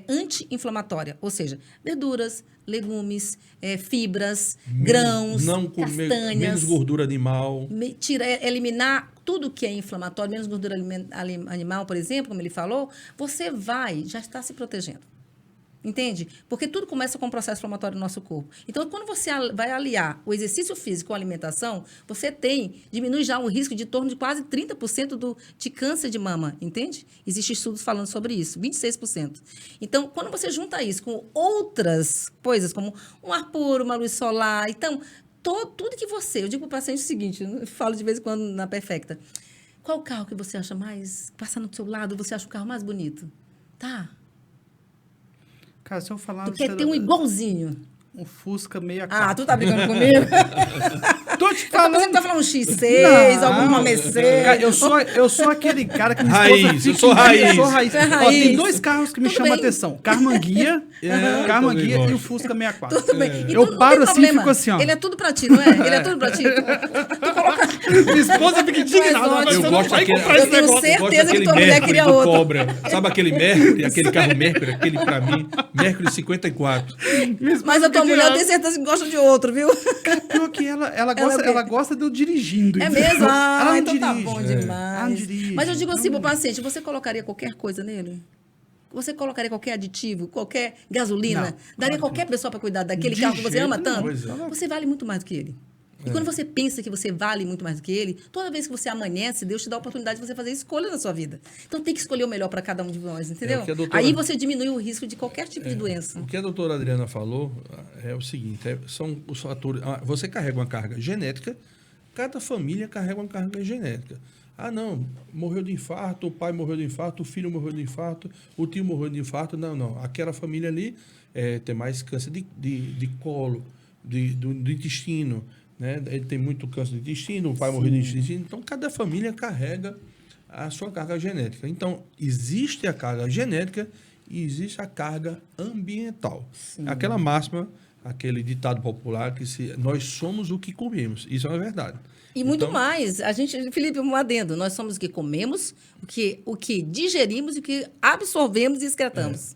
anti-inflamatória, ou seja, verduras, legumes, fibras, grãos, Não comer castanhas, menos gordura animal. eliminar tudo que é inflamatório, menos gordura animal, por exemplo, como ele falou, você já está se protegendo. Entende? Porque tudo começa com um processo inflamatório no nosso corpo. Então, quando você vai aliar o exercício físico com a alimentação, você diminui já o risco de torno de quase 30% de câncer de mama, entende? Existem estudos falando sobre isso, 26%. Então, quando você junta isso com outras coisas, como um ar puro, uma luz solar, então, tudo que eu digo para o paciente o seguinte, eu falo de vez em quando na Perfecta, qual carro que você acha mais, passar no seu lado, você acha o carro mais bonito? Tá? Cara, se eu falar... Tu quer ter um igualzinho. Um Fusca 64. Ah, tu tá brincando comigo? Tô te Eu tô pensando falando... que tá falando um X6, Não. alguma Mercedes. Cara, eu sou aquele cara que minha esposa Raiz, fica eu sou em- raiz. Eu sou raiz. Tu é Ó, tem raiz. 2 carros que me Tudo chamam a bem. atenção. Carmanguia, também e o gosto. Fusca 64. Tudo bem. E Eu não paro tem assim e problema. fico assim, ó. Ele é tudo pra ti, não é? Ele é tudo pra ti. Tu coloca... Minha esposa fica indignada. Mas mas Eu você gosto não vai daquele, comprar esse Eu tenho negócio. certeza gosto que daquele tua mulher Mercury queria do outra. Cobra. Sabe aquele Mercury, aquele carro Mercury, aquele pra mim, Mercury 54. Mas a tua mulher, eu tenho certeza que gosta de outro, viu? Cara, pior que ela gosta de eu dirigindo. É entendeu? mesmo? Ah, Ela não então tá dirige. bom Ela não demais. dirige. Mas eu digo assim pro paciente, você colocaria qualquer coisa nele? Você colocaria qualquer aditivo, qualquer gasolina? Não, Daria claro que qualquer pessoa para cuidar daquele De carro que você jeito ama nenhum. tanto? Pois é. Você vale muito mais do que ele. E quando você pensa que você vale muito mais do que ele, toda vez que você amanhece, Deus te dá a oportunidade de você fazer escolha na sua vida. Então tem que escolher o melhor para cada um de nós, entendeu? o que a doutora- Aí você diminui o risco de qualquer tipo de doença. O que a doutora Adriana falou é o seguinte, são os fatores... você carrega uma carga genética, cada família carrega uma carga genética. Ah, não, morreu de infarto, o pai morreu de infarto, o filho morreu de infarto, o tio morreu de infarto. Não. Aquela família ali tem mais câncer de colo, do intestino, né? Ele tem muito câncer de intestino, o pai morreu de intestino. Então, cada família carrega a sua carga genética. Então, existe a carga genética e existe a carga ambiental. Aquela máxima, aquele ditado popular que nós somos o que comemos. Isso é uma verdade. E muito Então, mais. A gente, Felipe, um adendo. Nós somos o que comemos, o que digerimos e o que absorvemos e excretamos.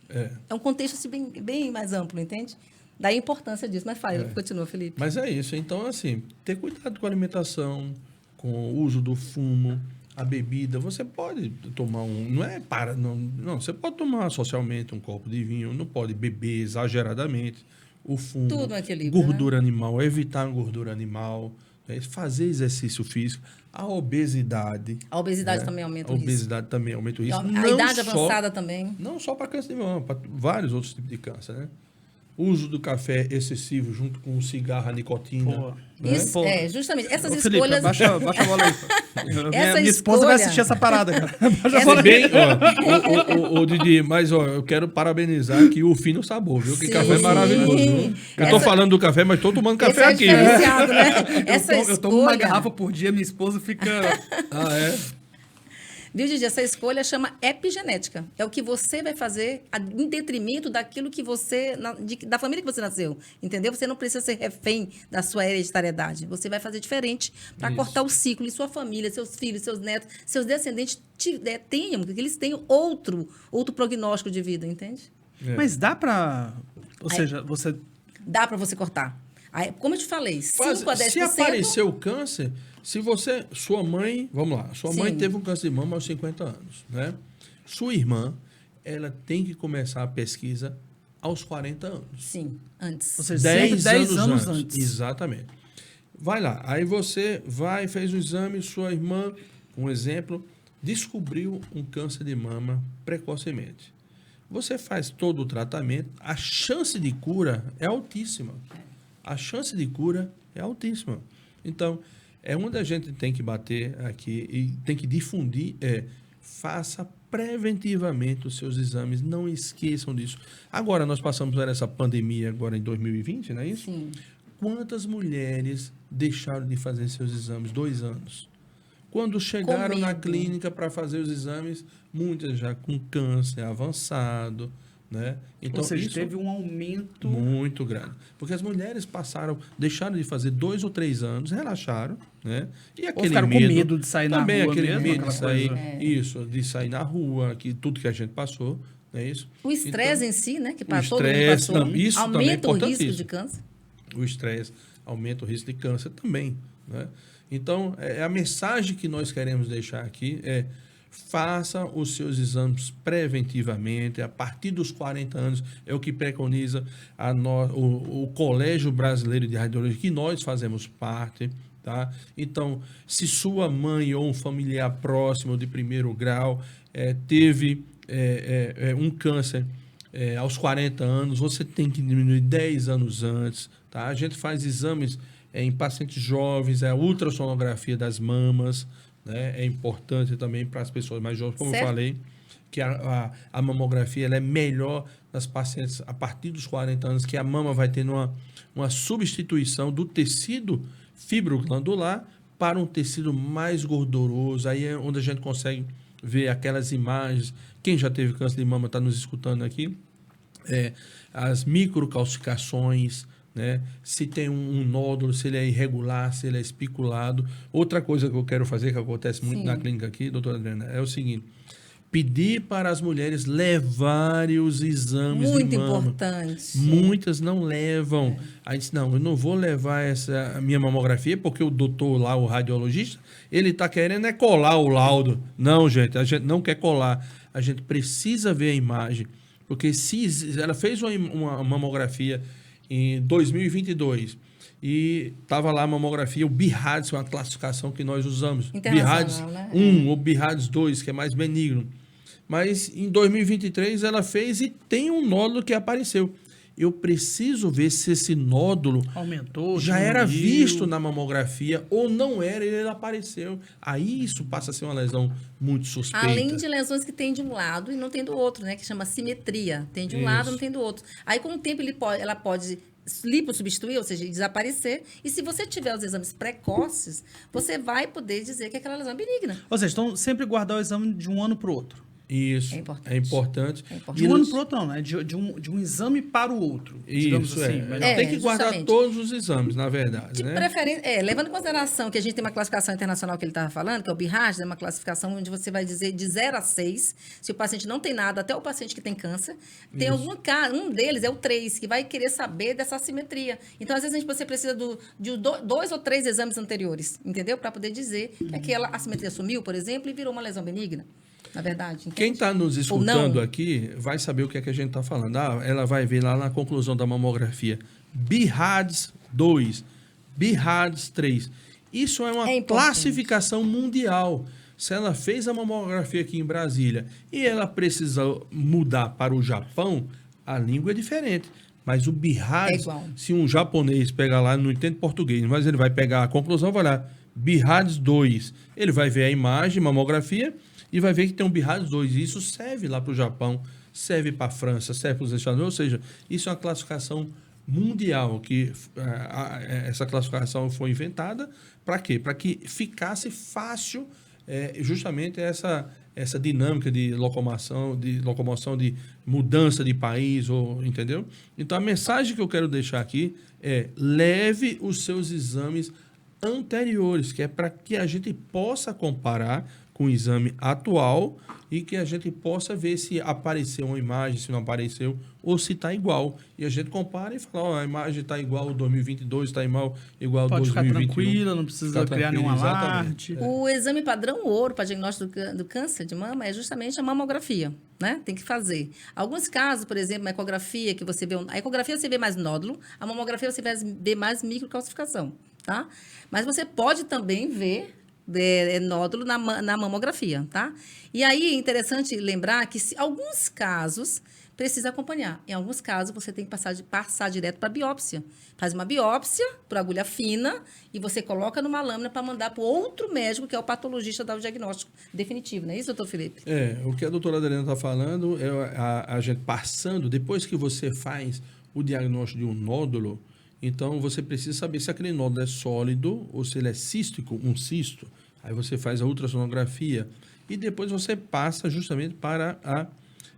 É um contexto assim, bem mais amplo, entende? Daí a importância disso. Mas fala, continua, Felipe. Mas é isso. Então, assim, ter cuidado com a alimentação, com o uso do fumo, a bebida. Você pode tomar Não, você pode tomar socialmente um copo de vinho, não pode beber exageradamente. O fumo, Tudo no equilíbrio, gordura animal, evitar a gordura animal, né? Fazer exercício físico, a obesidade. A obesidade né? também aumenta A o risco. obesidade também aumenta o risco. A Não idade só- avançada também. Não só para câncer de mama, para vários outros tipos de câncer, né? uso do café excessivo junto com o cigarro, a nicotina. Pô. Né? Isso, Pô. justamente. Essas Ô, Felipe, escolhas. baixa a bola aí. Essa Minha esposa vai escolha- assistir essa parada, cara. Baixa a Essa- bola aí. Bem, ó, ô, Didi, mas ó, eu quero parabenizar aqui o fino sabor, viu? Que Sim. café maravilhoso. Viu? Eu tô Essa- falando do café, mas tô tomando café Esse é aqui, né? diferenciado, né? Essa Eu tomo uma escolha- garrafa por dia, minha esposa fica... Ah, é? Viu, Didi? Essa escolha chama epigenética. É o que você vai fazer em detrimento daquilo que você... da família que você nasceu. Entendeu? Você não precisa ser refém da sua hereditariedade. Você vai fazer diferente para Isso. cortar o ciclo. E sua família, seus filhos, seus netos, seus descendentes tenham, que eles tenham outro prognóstico de vida, entende? É. Mas dá pra... Ou seja, você... Dá para você cortar. Aí, como eu te falei, 5 a 10%... Se aparecer o câncer, se você, sua mãe, vamos lá, sua mãe Sim. teve um câncer de mama aos 50 anos, né? Sua irmã, ela tem que começar a pesquisa aos 40 anos. Sim, antes. Ou seja, sempre 10 anos antes. Exatamente. Vai lá, aí você vai, fez o exame, sua irmã, um exemplo, descobriu um câncer de mama precocemente. Você faz todo o tratamento, a chance de cura é altíssima. A chance de cura é altíssima. Então, é onde a gente tem que bater aqui e tem que difundir, faça preventivamente os seus exames, não esqueçam disso. Agora, nós passamos por essa pandemia agora em 2020, não é isso? Sim. Quantas mulheres deixaram de fazer seus exames 2 anos? Quando chegaram na medo. clínica para fazer os exames, muitas já com câncer avançado, né? Então, Ou seja, isso teve um aumento... muito grande. Porque as mulheres deixaram de fazer 2 ou 3 anos, relaxaram, né? E aquele ficaram com medo de sair na também rua aquele mesmo, medo de aquela sair, coisa. isso, de sair na rua, tudo que a gente passou, não é isso? O estresse Então, em si, né? Que o todo mundo estresse, passou, não, isso também é aumenta o risco importantíssimo. de câncer. O estresse aumenta o risco de câncer também, né? Então, a mensagem que nós queremos deixar aqui é: faça os seus exames preventivamente, a partir dos 40 anos, é o que preconiza o Colégio Brasileiro de Radiologia, que nós fazemos parte, tá? Então, se sua mãe ou um familiar próximo de primeiro grau teve um câncer aos 40 anos, você tem que diminuir 10 anos antes, tá? A gente faz exames em pacientes jovens, a ultrassonografia das mamas, né? É importante também para as pessoas mais jovens, como Certo. eu falei, que a mamografia ela é melhor nas pacientes a partir dos 40 anos, que a mama vai tendo uma substituição do tecido fibroglandular para um tecido mais gorduroso. Aí é onde a gente consegue ver aquelas imagens. Quem já teve câncer de mama está nos escutando aqui. As microcalcificações, né? Se tem um nódulo, se ele é irregular, se ele é especulado. Outra coisa que eu quero fazer, que acontece muito Sim. na clínica aqui, doutora Adriana, é o seguinte: pedir para as mulheres levarem os exames Muito de mama. importante. Muitas não levam. Aí diz: não, eu não vou levar a minha mamografia porque o doutor lá, o radiologista, ele está querendo colar o laudo. Não, gente, a gente não quer colar. A gente precisa ver a imagem. Porque se ela fez uma mamografia em 2022 e estava lá a mamografia, o BIRADS, uma classificação que nós usamos. BIRADS Internacional, né? 1 ou BIRADS 2, que é mais benigno. Mas em 2023 ela fez e tem um nódulo que apareceu. Eu preciso ver se esse nódulo Aumentou, já era diminuiu. visto na mamografia ou não era e ele apareceu. Aí isso passa a ser uma lesão muito suspeita. Além de lesões que tem de um lado e não tem do outro, né? Que chama simetria. Tem de um lado, Isso. não tem do outro. Aí, com o tempo, ela pode lipossubstituir, ou seja, desaparecer. E se você tiver os exames precoces, você vai poder dizer que aquela lesão é benigna. Ou seja, então sempre guardar o exame de um ano para o outro. Isso, É importante. é importante. É importante. De um ano para o outro não, né? De um exame para o outro. Digamos Isso, assim. é. melhor. Tem que guardar justamente. todos os exames, na verdade, De né? preferência, levando em consideração que a gente tem uma classificação internacional que ele estava falando, que é o BIRAD, é uma classificação onde você vai dizer de 0 a 6, se o paciente não tem nada, até o paciente que tem câncer. Tem algum caso, um deles é o 3, que vai querer saber dessa assimetria. Então, às vezes, você precisa de 2 ou 3 exames anteriores, entendeu? Para poder dizer que aquela assimetria sumiu, por exemplo, e virou uma lesão benigna. Na verdade. Entende? Quem está nos Ou não. escutando aqui vai saber o que é que a gente está falando. Ela vai ver lá na conclusão da mamografia. BIRADS 2, BIRADS 3. Isso é uma É importante. classificação mundial. Se ela fez a mamografia aqui em Brasília e ela precisa mudar para o Japão, a língua é diferente. Mas o É BIRADS, igual. se um japonês pegar lá, não entende português, mas ele vai pegar a conclusão, vai lá, BIRADS 2. Ele vai ver a imagem, mamografia, e vai ver que tem um BIRADS 2. E isso serve lá para o Japão, serve para a França, serve para os Estados Unidos. Ou seja, isso é uma classificação mundial, que essa classificação foi inventada para quê? Para que ficasse fácil justamente essa dinâmica de locomoção, de mudança de país, entendeu? Então, a mensagem que eu quero deixar aqui é: leve os seus exames anteriores, que é para que a gente possa comparar com o exame atual e que a gente possa ver se apareceu uma imagem, se não apareceu, ou se está igual. E a gente compara e fala, ó, a imagem está igual ao 2022, está igual ao Pode ficar 2021. tranquila, não precisa Ficar criar nenhum tranquilo, alarde. O exame padrão ouro para diagnóstico do câncer de mama é justamente a mamografia, né? Tem que fazer. Alguns casos, por exemplo, uma ecografia, que você vê... A ecografia você vê mais nódulo, a mamografia você vai ver mais microcalcificação, tá? Mas você pode também ver nódulo na mamografia, tá? E aí é interessante lembrar que alguns casos precisa acompanhar. Em alguns casos, você tem que passar direto para biópsia. Faz uma biópsia por agulha fina e você coloca numa lâmina para mandar para o outro médico, que é o patologista, dar o diagnóstico definitivo. Não é isso, doutor Felipe? O que a doutora Adriana está falando é a gente passando, depois que você faz o diagnóstico de um nódulo, então você precisa saber se aquele nódulo é sólido ou se ele é cístico, um cisto. Aí você faz a ultrassonografia e depois você passa justamente para a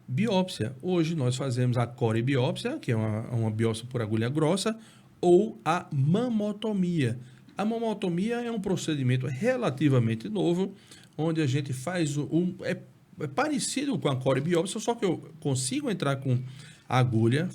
biópsia. Hoje nós fazemos a corebiópsia, que é uma biópsia por agulha grossa, ou a mamotomia. A mamotomia é um procedimento relativamente novo, onde a gente faz é parecido com a corebiópsia, só que eu consigo entrar com a agulha,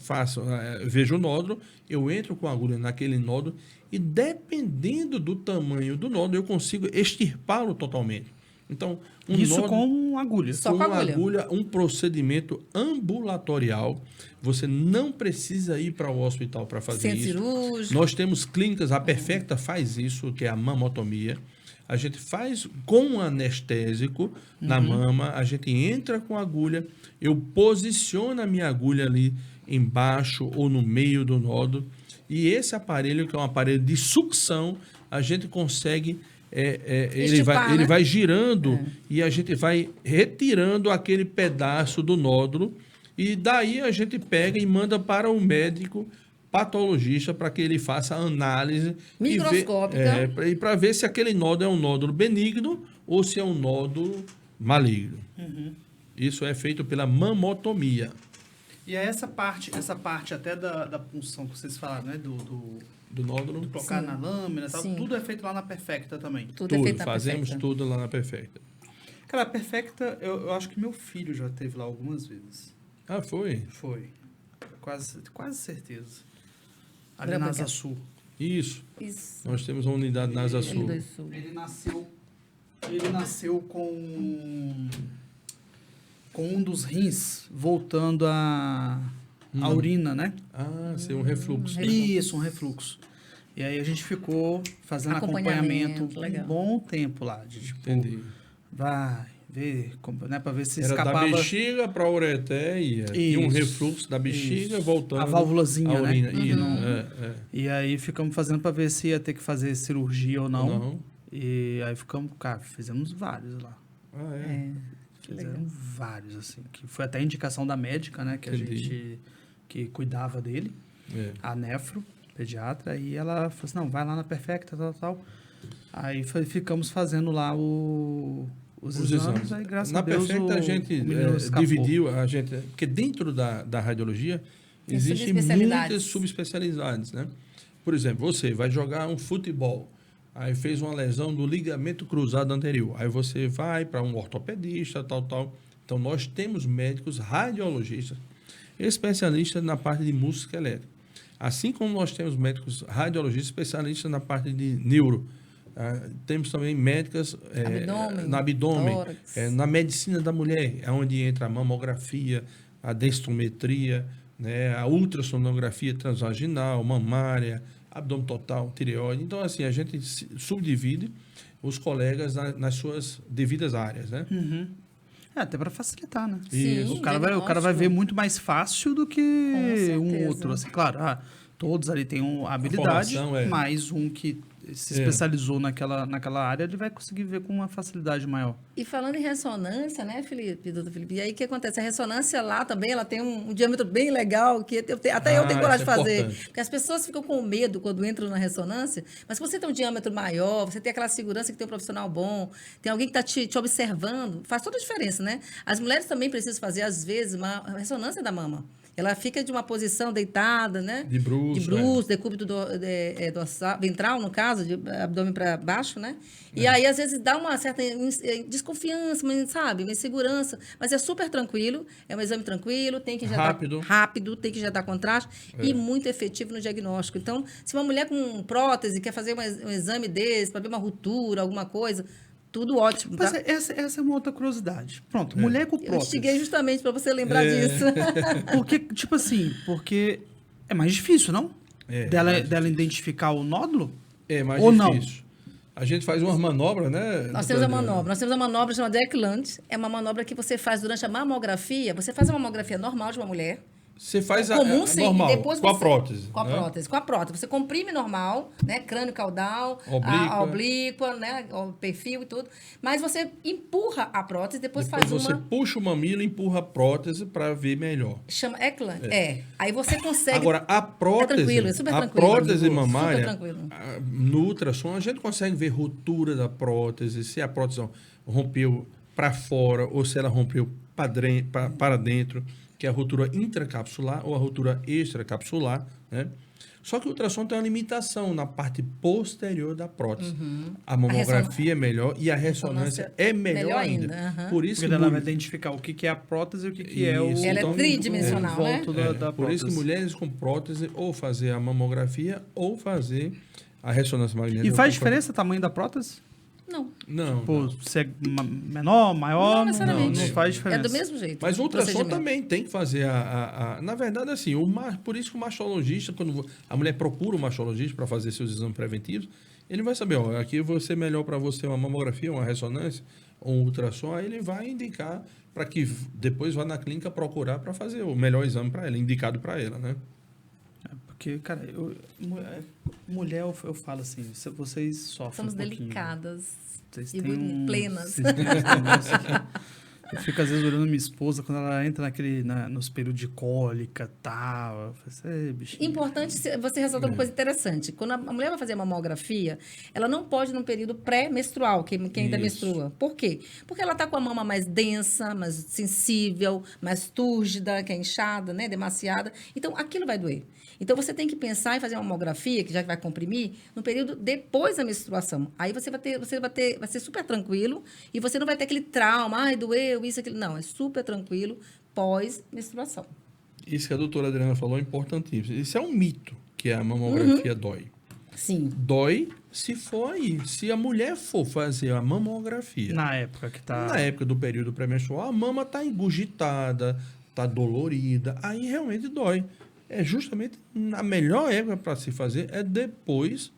vejo o nódulo, eu entro com a agulha naquele nódulo e, dependendo do tamanho do nódulo, eu consigo extirpá-lo totalmente. Então, Isso com agulha. Só com com agulha. um procedimento ambulatorial. Você não precisa ir para o hospital para fazer Centro isso. cirúrgico. Nós temos clínicas, a Perfecta faz isso, que é a mamotomia. A gente faz com um anestésico na mama, a gente entra com a agulha, eu posiciono a minha agulha ali embaixo ou no meio do nódulo, e esse aparelho, que é um aparelho de sucção, a gente consegue... ele vai girando e a gente vai retirando aquele pedaço do nódulo, e daí a gente pega e manda para o médico patologista para que ele faça a análise microscópica e para ver se aquele nódulo é um nódulo benigno ou se é um nódulo maligno. Isso é feito pela mamotomia. E é essa parte até da punção que vocês falaram, né? Do nódulo. Colocar Sim. na lâmina e tal. Sim. Tudo é feito lá na Perfecta também. Tudo é feito na Fazemos Perfecta. tudo lá na Perfecta. Cara, a Perfecta, eu acho que meu filho já esteve lá algumas vezes. Ah, foi? Foi. Quase certeza. Ali Lembra na que- Asa Sul. Isso. Isso. Nós temos uma unidade na Asa Sul. L2 Sul. Ele nasceu com um dos rins voltando a urina, né? Ah, sim, um refluxo. Isso, um refluxo. E aí a gente ficou fazendo acompanhamento um legal. bom tempo lá. De, tipo, Entendi. vai ver, né, para ver se Era escapava da bexiga para a ureteia e um Isso, refluxo da bexiga isso. voltando A válvulazinha, à urina. né? Isso, E aí ficamos fazendo para ver se ia ter que fazer cirurgia ou não. Não. E aí ficamos, cara, fizemos vários lá. Ah, é. É. Que legal. Fizemos vários, assim. Que foi até indicação da médica, né? Que Entendi. a gente que cuidava dele, É. a nefro, pediatra, e ela falou assim, não, vai lá na Perfecta, tal. Aí ficamos fazendo lá os exames, aí graças Na a Deus Perfecta a gente o menino escapou. dividiu, porque dentro da radiologia Tem existem subespecialidades. muitas subespecialidades, né? Por exemplo, você vai jogar um futebol, aí fez uma lesão do ligamento cruzado anterior, aí você vai para um ortopedista, tal. Então, nós temos médicos radiologistas especialistas na parte de músculo esquelético. Assim como nós temos médicos radiologistas especialistas na parte de neuro. Temos também médicas Abdômen, no abdômen, tórax. na medicina da mulher, é onde entra a mamografia, a densitometria, né, a ultrassonografia transvaginal, mamária, abdômen total, tireoide. Então, assim, a gente subdivide os colegas nas suas devidas áreas, né? Até para facilitar, né? Sim, O cara vai diagnóstico. ver muito mais fácil do que um certeza. outro. Assim, claro, todos ali têm uma habilidade, formação, mas um que se especializou naquela área, ele vai conseguir ver com uma facilidade maior. E falando em ressonância, né, Felipe, doutor Felipe? E aí o que acontece? A ressonância lá também, ela tem um diâmetro bem legal, que até eu tenho coragem de isso é fazer. importante. Porque as pessoas ficam com medo quando entram na ressonância, mas se você tem um diâmetro maior, você tem aquela segurança que tem um profissional bom, tem alguém que está te observando, faz toda a diferença, né? As mulheres também precisam fazer, às vezes, uma ressonância da mama. Ela fica de uma posição deitada, né? De bruço, Decúbito dorsal, ventral, no caso, de abdômen para baixo, né? E aí, às vezes, dá uma certa desconfiança, sabe? Uma insegurança. Mas é super tranquilo, é um exame tranquilo, tem que injetar rápido, tem que injetar contraste e muito efetivo no diagnóstico. Então, se uma mulher com prótese quer fazer um exame desse para ver uma ruptura, alguma coisa, tudo ótimo, Mas tá? essa é uma outra curiosidade. Pronto, mulher com Eu prótese. instiguei justamente para você lembrar disso. Porque, tipo assim, é mais difícil, não? Dela identificar o nódulo? É mais Ou difícil. A gente faz umas manobras, né? Nós temos a manobra chamada Eckland. É uma manobra que você faz durante a mamografia. Você faz a mamografia normal de uma mulher. Você faz Comum, a sim, normal, e depois com a você- prótese. Com a né? prótese. Com a prótese. Você comprime normal, né? Crânio caudal, a oblíqua, né? O perfil e tudo. Mas você empurra a prótese, depois Depois faz você uma... puxa o mamilo e empurra a prótese para ver melhor. Chama Eckland. Aí você consegue... Agora, a prótese, tranquilo, é super a tranquilo. prótese Super mamária, tranquilo. no ultrassom, a gente consegue ver ruptura da prótese, se a prótese rompeu para fora ou se ela rompeu para dentro, que é a ruptura intracapsular ou a ruptura extracapsular, né? Só que o ultrassom tem uma limitação na parte posterior da prótese. A mamografia é melhor e a ressonância é melhor ainda. Por isso Porque que ela vai identificar o que é a prótese e o que é o... Isso, Ela então, é tridimensional, né? volto da por isso que prótese. mulheres com prótese ou fazer a mamografia ou fazer a ressonância magnética. E faz diferença o tamanho da prótese? Não. Não. Pô, se é menor, maior, Não necessariamente. não faz diferença. É do mesmo jeito. Mas o ultrassom procedimento. também tem que fazer na verdade, assim, por isso que o mastologista, quando a mulher procura o mastologista para fazer seus exames preventivos, ele vai saber, ó, aqui vai ser melhor para você uma mamografia, uma ressonância, ou um ultrassom, aí ele vai indicar para que depois vá na clínica procurar para fazer o melhor exame para ela, indicado para ela, né? Porque, cara, mulher, eu falo assim, vocês sofrem Somos um pouquinho. delicadas Vocês e têm plenas. vocês têm uns negócios que eu fico, às vezes, olhando minha esposa quando ela entra nos períodos de cólica e tal. Eu falo assim, bichinho. Importante você ressaltar uma coisa interessante. Quando a mulher vai fazer a mamografia, ela não pode num período pré-menstrual, quem ainda Isso. menstrua. Por quê? Porque ela está com a mama mais densa, mais sensível, mais túrgida, que é inchada, né, demasiada. Então, aquilo vai doer. Então, você tem que pensar em fazer uma mamografia, que já vai comprimir, no período depois da menstruação. Aí vai ser super tranquilo e você não vai ter aquele trauma, ai, doeu, isso, aquilo. Não, é super tranquilo pós-menstruação. Isso que a doutora Adriana falou é importantíssimo. Isso é um mito, que a mamografia dói. Sim. Dói se for aí. Se a mulher for fazer a mamografia Na época que tá... na época do período pré-menstrual, a mama está engurgitada, está dolorida, aí realmente dói. É justamente a melhor época para se fazer é depois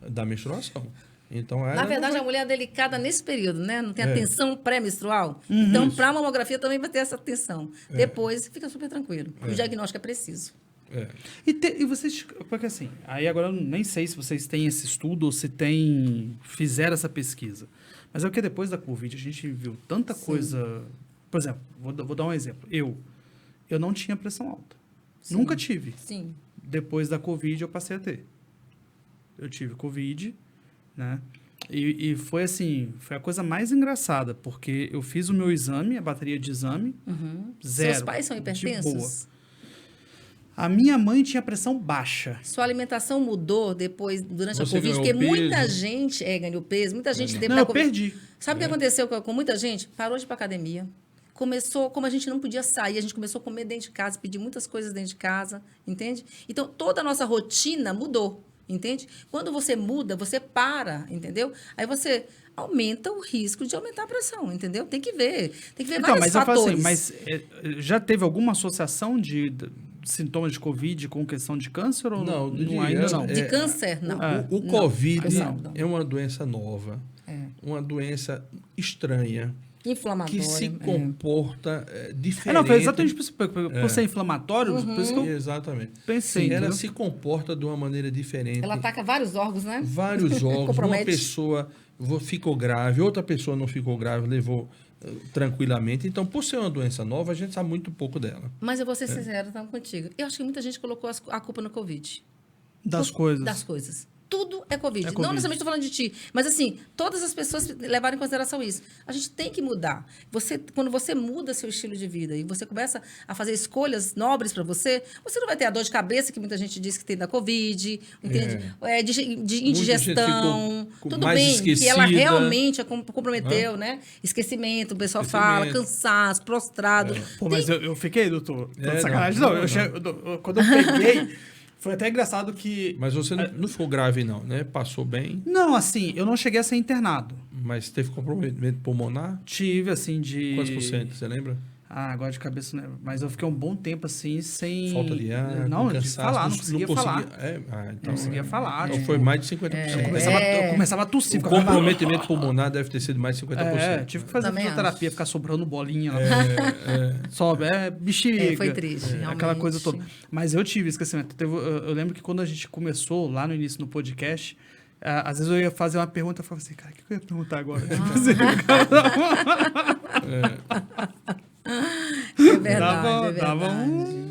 da menstruação. Então, Na verdade, a mulher é delicada nesse período, né? Não tem a É. tensão pré-menstrual. Então, para a mamografia também vai ter essa tensão. Depois, fica super tranquilo. O diagnóstico é preciso. E vocês, porque assim, aí agora eu nem sei se vocês têm esse estudo ou se fizeram essa pesquisa. Mas é porque depois da Covid a gente viu tanta coisa. Por exemplo, vou dar um exemplo. Eu não tinha pressão alta. Sim. Nunca tive. Sim. Depois da Covid eu passei a ter. Eu tive Covid, né? E foi assim, foi a coisa mais engraçada, porque eu fiz o meu exame, a bateria de exame, zero. Seus pais são de boa. hipertensos? A minha mãe tinha pressão baixa. Sua alimentação mudou durante a Você Covid? ganhou Porque muita peso? gente ganhou peso, muita gente teve Não, da eu Covid. perdi. Sabe o que aconteceu com muita gente? Parou de ir para academia. Começou, como a gente não podia sair, a gente começou a comer dentro de casa, pedir muitas coisas dentro de casa, entende? Então, toda a nossa rotina mudou, entende? Quando você muda, você para, entendeu? Aí você aumenta o risco de aumentar a pressão, entendeu? Tem que ver Então, vários mas eu falo fatores. assim, mas já teve alguma associação de sintomas de Covid com questão de câncer ou Não, ainda não? De câncer, não. O Não. Covid Não. é uma doença nova, uma doença estranha, Inflamatório. que se comporta diferente. Não, foi exatamente por ser inflamatório, por isso que eu Exatamente. pensei. Ela entendeu? se comporta de uma maneira diferente. Ela ataca vários órgãos, né? Vários órgãos. Uma Compromete. pessoa ficou grave, outra pessoa não ficou grave, levou tranquilamente. Então, por ser uma doença nova, a gente sabe muito pouco dela. Mas eu vou ser sincera contigo. Eu acho que muita gente colocou a culpa no Covid. Das coisas. Das coisas. Tudo é COVID. É Não Covid. necessariamente estou falando de ti, mas assim, todas as pessoas levaram em consideração isso. A gente tem que mudar. Quando você muda seu estilo de vida e você começa a fazer escolhas nobres para você, você não vai ter a dor de cabeça que muita gente diz que tem da Covid, entende? De indigestão. ficou Tudo mais bem, esquecida. que ela realmente a comprometeu, né? Esquecimento, o pessoal fala, cansaço, prostrado. Pô, mas eu fiquei, doutor. Tô de É, sacanagem. não, Não, quando eu peguei, foi até engraçado que... Mas você não ficou grave, não, né? Passou bem, Não, assim, eu não cheguei a ser internado. mas teve comprometimento pulmonar? Tive, assim, de... Quantos por cento, você lembra? Ah, agora de cabeça, né? Mas eu fiquei um bom tempo, assim, sem... Falta de ar, Não, com de cansaço, falar, não conseguia falar. Então, Não conseguia falar. Então tipo, foi mais de 50%. eu começava a tossir. O ficava- comprometimento pulmonar deve ter sido mais de 50%. tive que fazer Também fisioterapia, acho. ficar sobrando bolinha lá. Sobe, bexiga. Foi triste, aquela realmente. coisa toda. Mas eu tive esquecimento. Eu lembro que quando a gente começou, lá no início no podcast, às vezes eu ia fazer uma pergunta, eu falava assim, cara, o que eu ia perguntar agora? É verdade, Dava é um- verdade.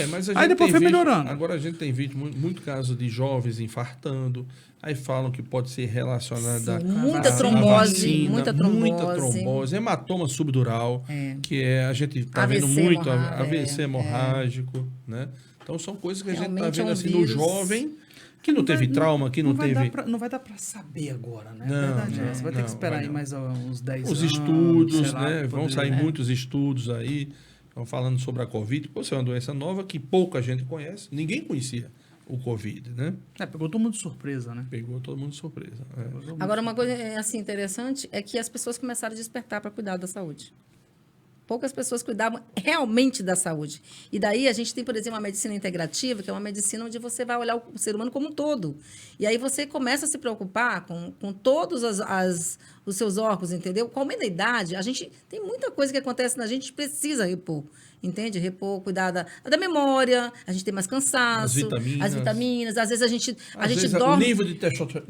Mas a Aí gente depois tem foi visto- melhorando. Agora a gente tem visto muito caso de jovens infartando. Aí falam que pode ser relacionado Sim, a muita a trombose, vacina, muita trombose. hematoma subdural, que a gente está AVC vendo muito, hemorrágico, AVC hemorrágico, né? Então são coisas que a gente está Realmente é vendo um assim no vírus. jovem que não teve trauma, que não teve Não vai dar pra saber agora, né? Não, A verdade é não, essa. Vai ter que não, esperar vai aí não. mais uns 10 os anos. estudos, sei lá, né? pra Vão poder- sair muitos estudos aí. Estão falando sobre a Covid. Pô, isso é uma doença nova que pouca gente conhece. Ninguém conhecia o Covid, né? Pegou todo mundo de surpresa, né? Pegou todo mundo de surpresa. Agora, uma coisa assim, interessante é que as pessoas começaram a despertar para cuidar da saúde. Poucas pessoas cuidavam realmente da saúde. E daí a gente tem, por exemplo, uma medicina integrativa, que é uma medicina onde você vai olhar o ser humano como um todo. E aí você começa a se preocupar com todos os seus órgãos, entendeu? Com a idade, a gente tem muita coisa que acontece na gente precisa repor. Entende? Repor, cuidar da memória, a gente tem mais cansaço, as vitaminas, às vezes a gente dorme. O nível de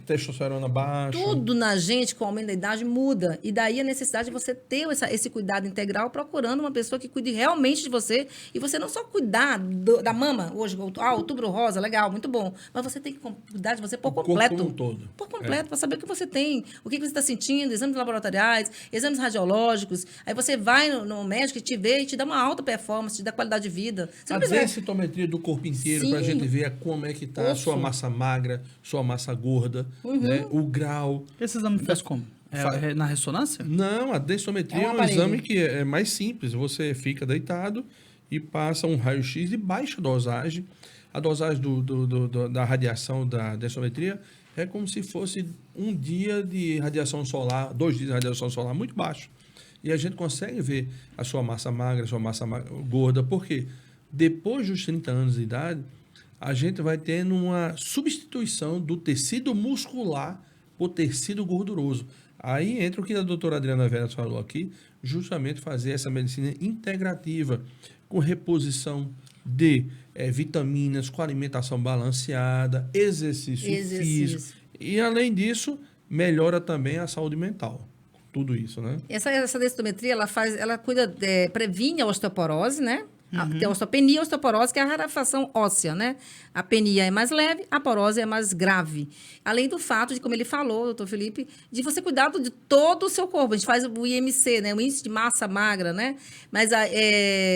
testosterona baixo. Tudo na gente, com o aumento da idade, muda. E daí a necessidade de você ter esse cuidado integral, procurando uma pessoa que cuide realmente de você. E você não só cuidar da mama, hoje, outubro rosa, legal, muito bom. Mas você tem que cuidar de você por completo. Corpo como um todo. Por completo, para saber o que você tem, o que você está sentindo, exames laboratoriais, exames radiológicos. Aí você vai no médico e te vê e te dá uma alta performance, te dá qualidade de vida. Você A não precisa... densitometria do corpo inteiro, Sim. para a gente ver como é que está a sua massa magra, sua massa gorda, né? O grau. Esse exame fez como? É na ressonância? Não, a densitometria É um é um aparelho. exame que é mais simples. Você fica deitado e passa um raio-x de baixa dosagem. A dosagem da radiação da densitometria é como se fosse um dia de radiação solar, 2 dias de radiação solar, muito baixo. E a gente consegue ver a sua massa magra, a sua massa gorda, porque depois dos 30 anos de idade, a gente vai tendo uma substituição do tecido muscular por tecido gorduroso. Aí entra o que a doutora Adriana Veras falou aqui, justamente fazer essa medicina integrativa, com reposição de vitaminas, com alimentação balanceada, exercício físico. E, além disso, melhora também a saúde mental. Tudo isso, né? Essa densitometria, ela cuida, previne a osteoporose, né? Tem a osteopenia e a osteoporose, que é a rarefação óssea, né? A penia é mais leve, a porose é mais grave. Além do fato de, como ele falou, doutor Felipe, de você cuidar de todo o seu corpo. A gente faz o IMC, né? O índice de massa magra, né? Mas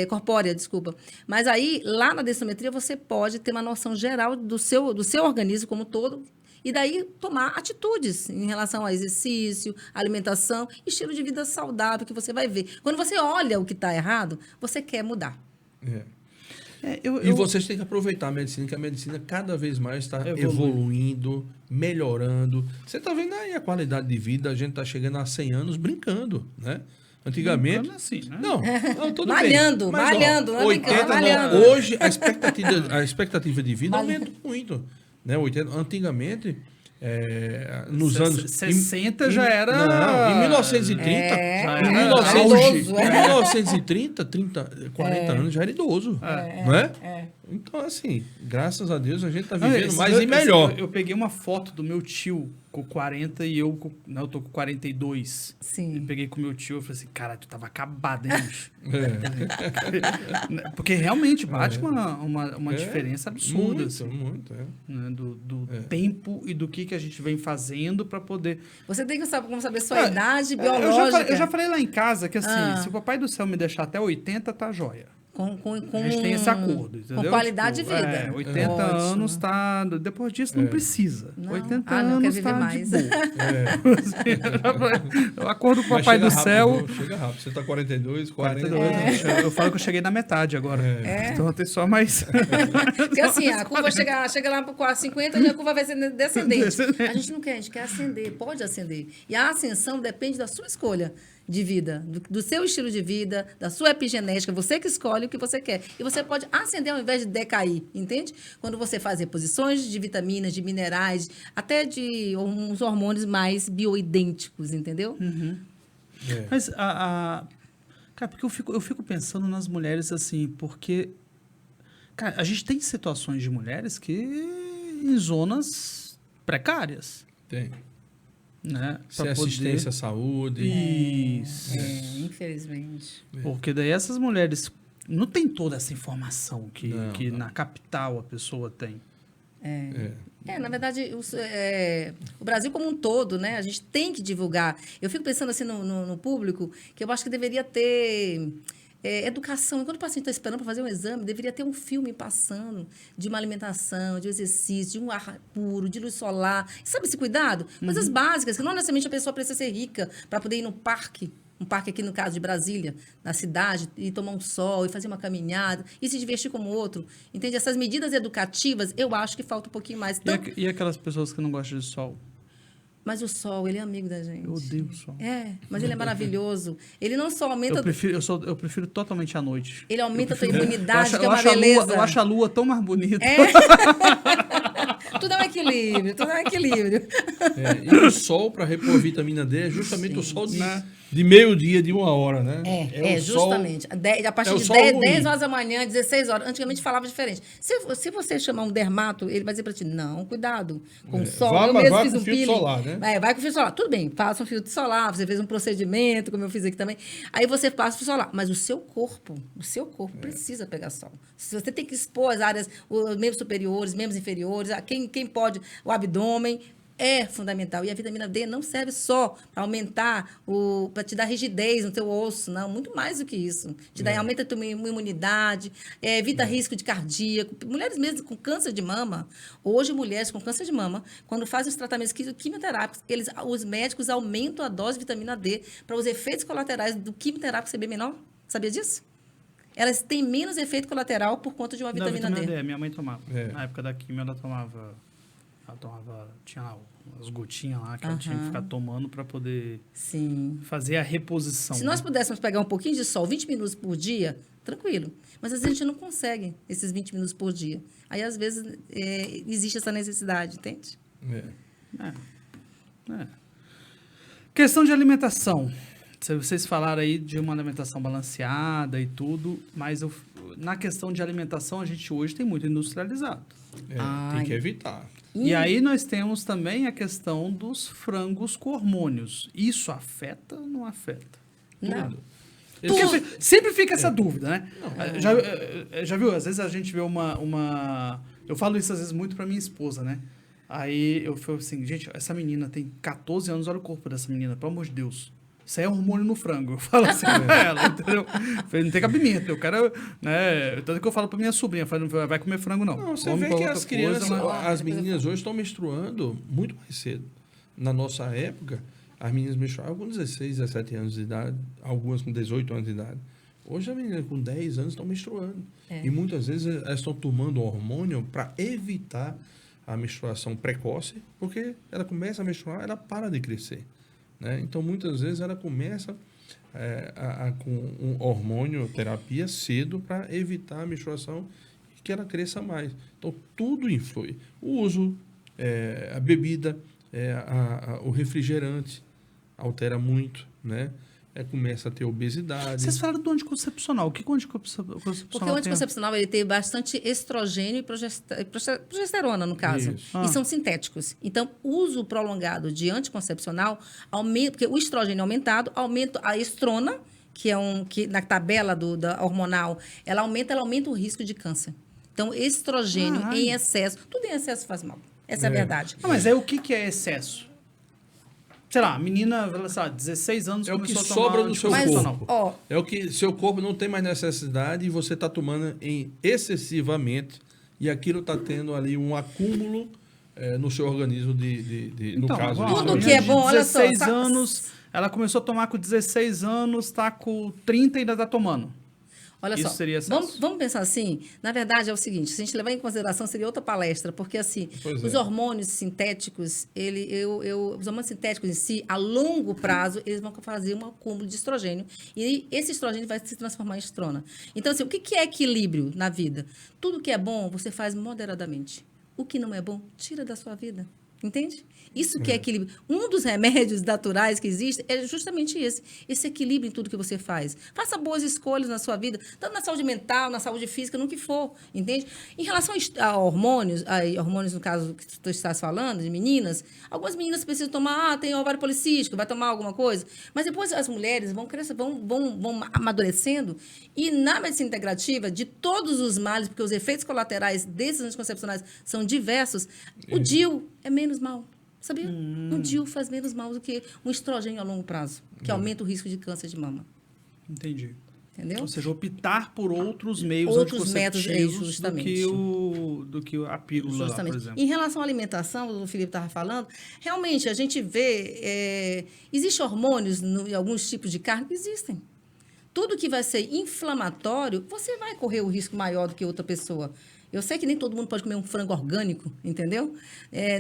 corpórea, desculpa. Mas aí, lá na densitometria, você pode ter uma noção geral do seu organismo como um todo, e daí tomar atitudes em relação a exercício, alimentação, estilo de vida saudável que você vai ver. Quando você olha o que está errado, você quer mudar. E vocês têm que aproveitar a medicina, que a medicina cada vez mais está evoluindo, melhorando. Você está vendo aí a qualidade de vida, a gente está chegando a 100 anos brincando, né? Antigamente... Assim, né? Não, tudo Malhando, bem. Mas, malhando, não é 80, brincando, não, malhando. hoje a expectativa de vida aumentou muito. Né? Antigamente, nos anos... 60 já era... Não, em 1930... É, em é, 1930, 40 anos já era idoso. Não é? Então, assim, graças a Deus a gente está vivendo mais e melhor. Eu peguei uma foto do meu tio com 40 e eu tô com 42. Sim. Eu peguei com meu tio e falei assim, cara, tu tava acabado, hein, bicho? Porque realmente bate uma diferença absurda. Muito, assim, muito. né, do tempo e do que a gente vem fazendo para poder... Você tem que saber como saber sua idade biológica. Eu já falei lá em casa que assim, se o Papai do Céu me deixar até 80, tá jóia. A gente tem esse acordo, entendeu? Com qualidade de vida. 80 anos tá... Depois disso não precisa. Não. 80 não anos quer tá viver mais. de boa. O acordo com o Papai do Céu... Chega rápido. Você tá 42, 40... 42, eu falo que eu cheguei na metade agora. Então tem só mais... Porque assim, a curva chega lá para 50 e a curva vai ser descendente. A gente não quer, a gente quer ascender, pode ascender. E a ascensão depende da sua escolha de vida, do seu estilo de vida, da sua epigenética, você que escolhe o que você quer. E você pode ascender ao invés de decair, entende? Quando você faz reposições de vitaminas, de minerais, até de uns hormônios mais bioidênticos, entendeu? Mas, cara, porque eu fico pensando nas mulheres assim, porque, cara, a gente tem situações de mulheres que em zonas precárias. Tem. Né? Sem assistência à saúde. Isso. Infelizmente. Porque daí essas mulheres não tem toda essa informação que na capital a pessoa tem. Na verdade, o Brasil como um todo, né? A gente tem que divulgar. Eu fico pensando assim no público, que eu acho que deveria ter educação. Enquanto o paciente está esperando para fazer um exame, deveria ter um filme passando de uma alimentação, de um exercício, de um ar puro, de luz solar. Sabe esse cuidado? Coisas básicas, que não necessariamente a pessoa precisa ser rica para poder ir no parque. Um parque aqui, no caso de Brasília, na cidade, e tomar um sol, e fazer uma caminhada, e se divertir como o outro. Entende? Essas medidas educativas, eu acho que falta um pouquinho mais. Então, E aquelas pessoas que não gostam de sol? mas o sol, ele é amigo da gente. Eu odeio o sol. Mas ele é maravilhoso. Ele não só aumenta... Eu prefiro totalmente à noite. Ele aumenta a tua imunidade, que é eu uma acho beleza. Eu acho a lua tão mais bonita. Tudo é um equilíbrio, tudo é um equilíbrio. E o sol, para repor vitamina D, é justamente o sol de meio-dia, de 1 hora, né? Justamente. A partir de 10 horas da manhã, 16 horas. Antigamente falava diferente. Se você chamar um dermato, ele vai dizer para ti, não, cuidado com o sol. Eu mesmo fiz um peeling. Solar, né? Vai com filtro solar. Tudo bem, faça um filtro solar, você fez um procedimento, como eu fiz aqui também. Aí você passa o filtro solar. Mas o seu corpo precisa pegar sol. Se você tem que expor as áreas, os membros superiores, membros inferiores, quem pode, o abdômen, é fundamental. E a vitamina D não serve só para aumentar, para te dar rigidez no teu osso, não. Muito mais do que isso. Aumenta a tua imunidade, evita risco de cardíaco. Mulheres mesmo com câncer de mama, hoje mulheres com câncer de mama, quando fazem os tratamentos quimioterápicos, os médicos aumentam a dose de vitamina D para os efeitos colaterais do quimioterápico ser bem menor. Sabia disso? Elas têm menos efeito colateral por conta de uma vitamina D. Minha mãe tomava. Na época da quimio, ela tomava, tinha lá as gotinhas lá que ela tinha que ficar tomando para poder fazer a reposição. Se nós pudéssemos pegar um pouquinho de sol, 20 minutos por dia, tranquilo. Mas às vezes a gente não consegue esses 20 minutos por dia. Aí, às vezes, existe essa necessidade, entende? Questão de alimentação. Vocês falaram aí de uma alimentação balanceada e tudo, mas na questão de alimentação, a gente hoje tem muito industrializado. Tem que evitar. E aí nós temos também a questão dos frangos com hormônios. Isso afeta ou não afeta? Não. Sempre fica essa dúvida, né? Já viu? Às vezes a gente vê uma... Eu falo isso às vezes muito pra minha esposa, né? Aí eu falo assim, gente, essa menina tem 14 anos, olha o corpo dessa menina, pelo amor de Deus. Isso aí é hormônio no frango. Eu falo assim pra ela, entendeu? Não tem cabimento. Eu quero, né? Tanto que eu falo pra minha sobrinha, eu falo, não vai comer frango, não. Não, você vê que as crianças, as meninas hoje estão menstruando muito mais cedo. Na nossa época, as meninas menstruavam com 16, 17 anos de idade, algumas com 18 anos de idade. Hoje, as meninas com 10 anos estão menstruando. E muitas vezes elas estão tomando hormônio para evitar a menstruação precoce, porque ela começa a menstruar, ela para de crescer. Né? Então, muitas vezes, ela começa com um hormônio terapia cedo para evitar a menstruação e que ela cresça mais. Então, tudo influi. O uso A bebida, o refrigerante altera muito, né? Começa a ter obesidade. Vocês falaram do anticoncepcional. O que o anticoncepcional Porque o anticoncepcional ele tem bastante estrogênio e progesterona, no caso. Isso. E são sintéticos. Então, o uso prolongado de anticoncepcional aumenta, porque o estrogênio aumentado aumenta a estrona, que na tabela da hormonal, ela aumenta o risco de câncer. Então, estrogênio em excesso, tudo em excesso faz mal. Essa é a verdade. Não, mas aí o que é excesso? Sei lá, a menina, sei lá, 16 anos, É o que começou a tomar sobra do seu anticoncepcional. corpo. É o que seu corpo não tem mais necessidade e você está tomando excessivamente e aquilo está tendo ali um acúmulo no seu organismo no caso. vamos lá, Tudo uma que é menina de bom, olha só, 16 anos, ela começou a tomar com 16 anos, tá com 30 e ainda tá tomando. Olha Isso só, seria excesso. vamos pensar assim, na verdade é o seguinte, se a gente levar em consideração, seria outra palestra, porque assim, os hormônios sintéticos, os hormônios sintéticos em si, a longo prazo, eles vão fazer um acúmulo de estrogênio, e esse estrogênio vai se transformar em estrona. Então, assim, o que é equilíbrio na vida? Tudo que é bom, você faz moderadamente. O que não é bom, tira da sua vida. Entende? Isso que é equilíbrio. Um dos remédios naturais que existe é justamente esse equilíbrio em tudo que você faz. Faça boas escolhas na sua vida, tanto na saúde mental, na saúde física, no que for, entende? Em relação a hormônios no caso que tu estás falando, de meninas, algumas meninas precisam tomar, tem ovário policístico, vai tomar alguma coisa, mas depois as mulheres vão crescer, vão amadurecendo, e na medicina integrativa, de todos os males, porque os efeitos colaterais desses anticoncepcionais são diversos, o DIU é menos mal. Sabia? Um DIU faz menos mal do que um estrogênio a longo prazo, que aumenta o risco de câncer de mama. Entendi. Entendeu? Ou seja, optar por outros meios Outros métodos, anticonceptivos justamente. do que a pílula, lá, por exemplo. Em relação à alimentação, o Felipe estava falando, realmente a gente vê, existem hormônios em alguns tipos de carne que existem. Tudo que vai ser inflamatório, você vai correr o risco maior do que outra pessoa. Eu sei que nem todo mundo pode comer um frango orgânico, entendeu?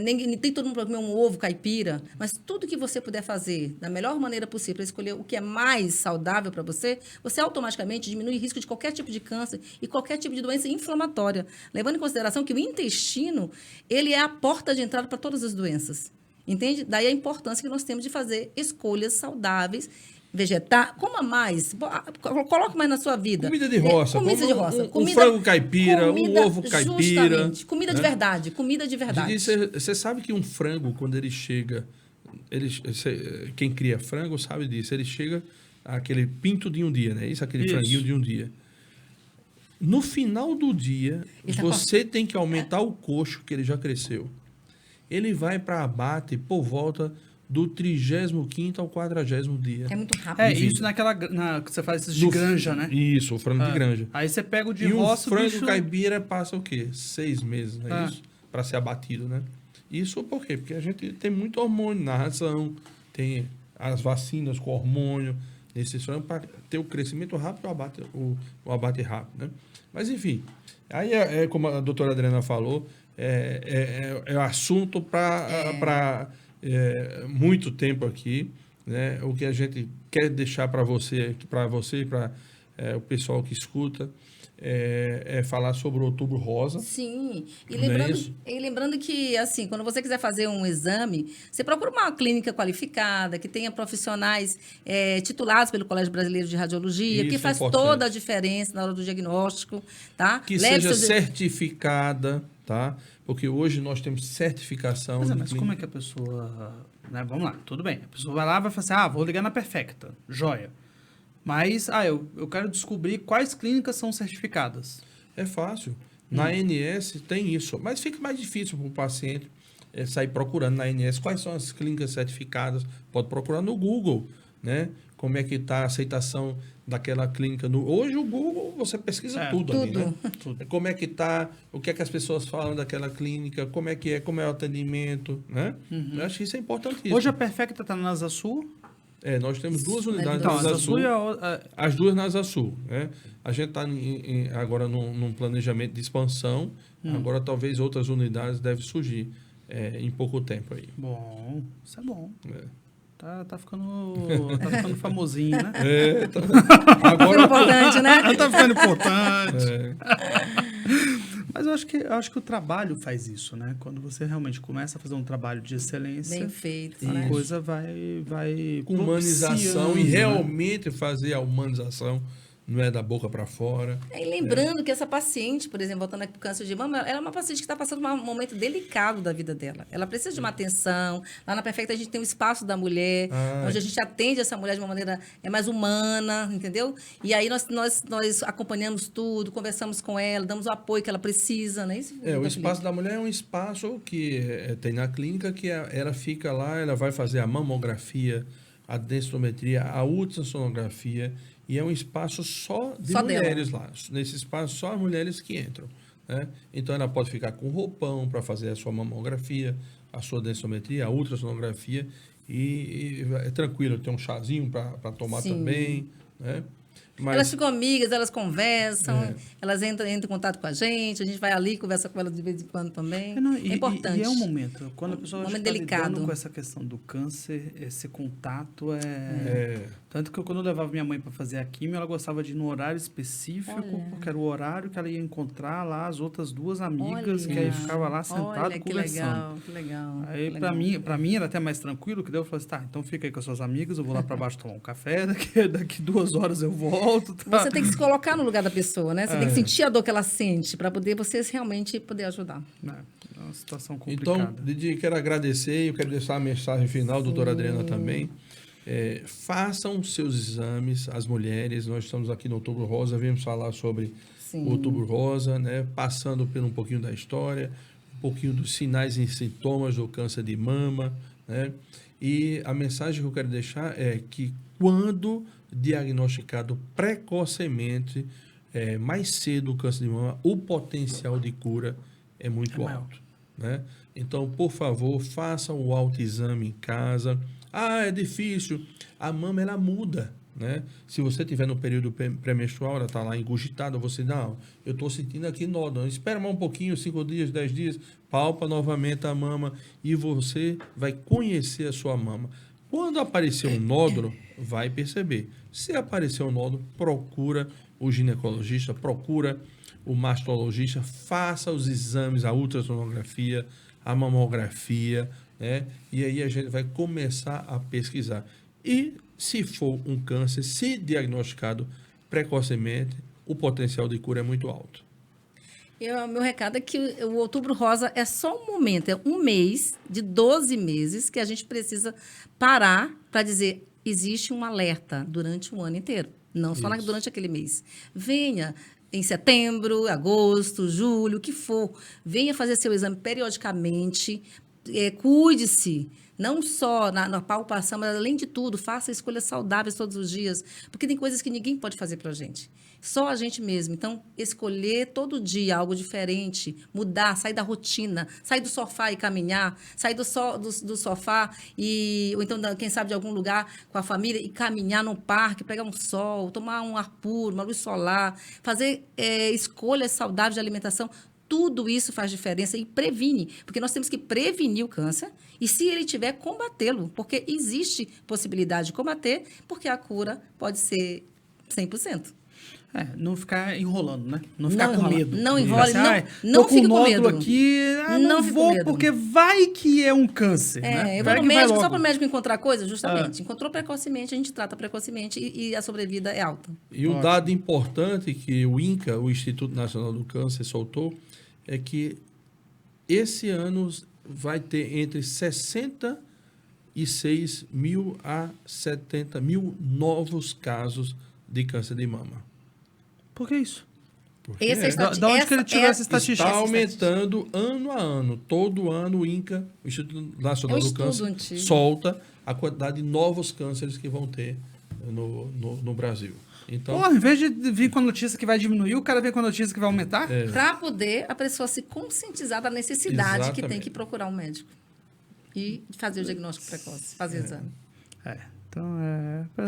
Nem todo mundo pode comer um ovo caipira, mas tudo que você puder fazer da melhor maneira possível para escolher o que é mais saudável para você, você automaticamente diminui o risco de qualquer tipo de câncer e qualquer tipo de doença inflamatória. Levando em consideração que o intestino, ele é a porta de entrada para todas as doenças. Entende? Daí a importância que nós temos de fazer escolhas saudáveis, vegetar, coma mais, coloque mais na sua vida. Comida de roça. Comida de roça. Um frango caipira, um ovo caipira. Justamente. Comida de verdade. Comida de verdade. Você sabe que um frango, quando ele chega... quem cria frango sabe disso. Ele chega aquele pinto de um dia, né? Aquele franguinho de um dia. No final do dia, você tem que aumentar o coxo que ele já cresceu. Ele vai para abate por volta do 35º ao 40º dia. É muito rápido. Isso que você faz de granja, né? Isso, o frango de granja. Aí você pega o de e roça, o frango caipira passa o quê? 6 meses, não é isso? Para ser abatido, né? Isso por quê? Porque a gente tem muito hormônio na ração, tem as vacinas com hormônio nesses frangos para ter o crescimento rápido e o abate rápido, né? Mas, enfim, aí como a doutora Adriana falou, é assunto para muito tempo aqui, né? O que a gente quer deixar para você e para o pessoal que escuta é falar sobre o Outubro Rosa. Sim, e lembrando que, assim, quando você quiser fazer um exame, você procura uma clínica qualificada, que tenha profissionais titulados pelo Colégio Brasileiro de Radiologia, Isso que faz toda a diferença na hora do diagnóstico, tá? Que seja certificada, tá? Porque hoje nós temos certificação. Mas como é que a pessoa... Né, vamos lá, tudo bem. A pessoa vai lá e vai falar assim, vou ligar na Perfecta, joia. Mas, eu quero descobrir quais clínicas são certificadas. É fácil. Na ANS tem isso. Mas fica mais difícil para o paciente sair procurando na ANS quais são as clínicas certificadas. Pode procurar no Google, né? Como é que está a aceitação daquela clínica. Hoje o Google, você pesquisa tudo ali, né? Tudo. Como é que está, o que é que as pessoas falam daquela clínica, como é o atendimento, né? Eu acho que isso é importantíssimo. Hoje a Perfecta está na Asa Sul? Nós temos 2 unidades na Asa Sul. As 2 na Asa Sul, né? A gente está agora num planejamento de expansão. Agora talvez outras unidades devem surgir em pouco tempo aí. Bom, isso é bom. Tá ficando famosinho, né? Agora importante, né? Tá ficando importante. Mas eu acho que o trabalho faz isso, né? Quando você realmente começa a fazer um trabalho de excelência, Bem feito, a né? coisa vai Com humanização propiciando, e né? realmente fazer a humanização, não é da boca para fora. E lembrando que essa paciente, por exemplo, voltando aqui para o câncer de mama, ela é uma paciente que está passando por um momento delicado da vida dela. Ela precisa de uma atenção. Lá na Perfecta a gente tem um espaço da mulher, onde a gente atende essa mulher de uma maneira mais humana, entendeu? E aí nós acompanhamos tudo, conversamos com ela, damos o apoio que ela precisa, né? Isso, O espaço da mulher é um espaço que tem na clínica que ela fica lá, ela vai fazer a mamografia, a densitometria, a ultrassonografia, e é um espaço só de mulheres lá. Nesse espaço, só as mulheres que entram, né? Então, ela pode ficar com roupão para fazer a sua mamografia, a sua densitometria, a ultrassonografia, e é tranquilo, tem um chazinho para tomar também, né? Mas, elas ficam amigas, elas conversam, elas entram em contato com a gente vai ali, conversa com elas de vez em quando também. É importante. E é um momento, quando a pessoa está delicado. lidando com essa questão do câncer, esse contato Tanto que quando eu levava minha mãe para fazer a quimio, ela gostava de ir no horário específico, porque era o horário que ela ia encontrar lá as outras duas amigas, que aí ficava lá sentado conversando. Que legal. Aí, para mim, era até mais tranquilo, que daí eu falei assim, tá, então fica aí com as suas amigas, eu vou lá para baixo tomar um café, daqui 2 horas eu volto. Tá? Você tem que se colocar no lugar da pessoa, né? Você tem que sentir a dor que ela sente, para poder você realmente poder ajudar. É uma situação complicada. Então, Didi, quero agradecer, eu quero deixar a mensagem final, doutora Adriana também. Façam seus exames, as mulheres. Nós estamos aqui no Outubro Rosa, viemos falar sobre o Outubro Rosa, né? Passando por um pouquinho da história, um pouquinho dos sinais e sintomas do câncer de mama, né? E a mensagem que eu quero deixar é que quando diagnosticado precocemente, mais cedo o câncer de mama, o potencial de cura é muito alto, né? Então, por favor, façam o autoexame em casa. É difícil. A mama, ela muda, né? Se você estiver no período pré-menstrual, ela está lá engurgitada, você, não, eu estou sentindo aqui nódulo. Espera mais um pouquinho, 5 dias, 10 dias, palpa novamente a mama e você vai conhecer a sua mama. Quando aparecer um nódulo, vai perceber. Se aparecer um nódulo, procura o ginecologista, procura o mastologista, faça os exames, a ultrassonografia, a mamografia, né? E aí a gente vai começar a pesquisar. E se for um câncer, se diagnosticado precocemente, o potencial de cura é muito alto. Meu recado é que o Outubro Rosa é só um momento, é um mês de 12 meses que a gente precisa parar para dizer, existe um alerta durante o ano inteiro, não só durante aquele mês. Venha em setembro, agosto, julho, o que for, venha fazer seu exame periodicamente, cuide-se, não só na palpação, mas além de tudo, faça escolhas saudáveis todos os dias, porque tem coisas que ninguém pode fazer pra gente, só a gente mesmo. Então, escolher todo dia algo diferente, mudar, sair da rotina, sair do sofá e caminhar, sair do sofá ou então, quem sabe, de algum lugar com a família e caminhar no parque, pegar um sol, tomar um ar puro, uma luz solar, fazer escolhas saudáveis de alimentação. Tudo isso faz diferença e previne, porque nós temos que prevenir o câncer e, se ele tiver, combatê-lo, porque existe possibilidade de combater, porque a cura pode ser 100%. Não ficar enrolando, né? Não ficar com medo. Não enrole, não fique com medo. Aqui, não vou, porque vai que é um câncer, né? Eu vou no médico só para o médico encontrar coisa, justamente. Encontrou precocemente, a gente trata precocemente e a sobrevida é alta. E um dado importante que o INCA, o Instituto Nacional do Câncer, soltou, é que esse ano vai ter entre 66 mil a 70 mil novos casos de câncer de mama. Por que isso? Da onde que ele tirou essa estatística? Está aumentando ano a ano. Todo ano o INCA, o Instituto Nacional do Câncer, solta a quantidade de novos cânceres que vão ter no Brasil. Então, em vez de vir com a notícia que vai diminuir, o cara vem com a notícia que vai aumentar? Para poder a pessoa se conscientizar da necessidade que tem que procurar um médico e fazer o diagnóstico precoce, fazer o exame. Então,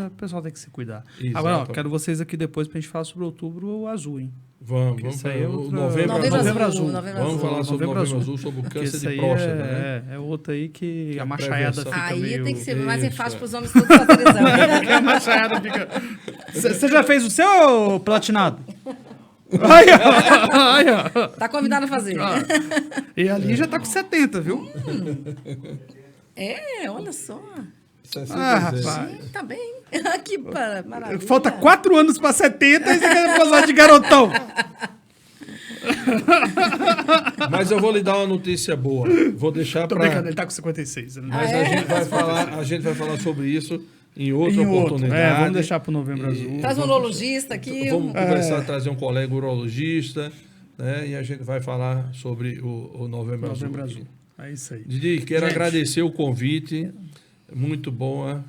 o pessoal tem que se cuidar. Exatamente. Agora, quero vocês aqui depois pra gente falar sobre o Outubro Azul, hein? Vamos aí o Novembro Azul. Vamos falar sobre o Novembro Azul, sobre o câncer de próstata, né? É outro aí que a machaiada fica aí meio... tem que ser mais enfático para os homens todos fazerem exame. A machaiada fica... Você já fez o seu, Platinado? Olha. Tá convidado a fazer. E ali já tá com 70, viu? Olha só. 60 rapaz. Tá bem. Que maravilha. Falta 4 anos pra 70 e você quer posar de garotão. Mas eu vou lhe dar uma notícia boa. Vou deixar Tô para... brincando, ele tá com 56. Né? Mas a gente vai falar sobre isso em outra Em outro. oportunidade. Vamos deixar pro Novembro Azul. Traz um urologista aqui. Vamos conversar, trazer um colega urologista, né? E a gente vai falar sobre o Novembro Azul. É isso aí. Didi, quero Gente. agradecer o convite. Muito bom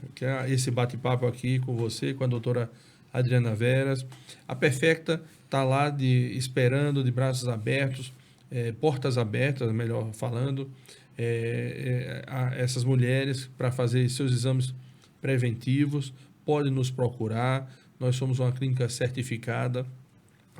esse bate-papo aqui com você, com a doutora Adriana Veras. A Perfecta está lá esperando, de braços abertos, portas abertas, melhor falando, a essas mulheres para fazer seus exames preventivos. Podem nos procurar. Nós somos uma clínica certificada,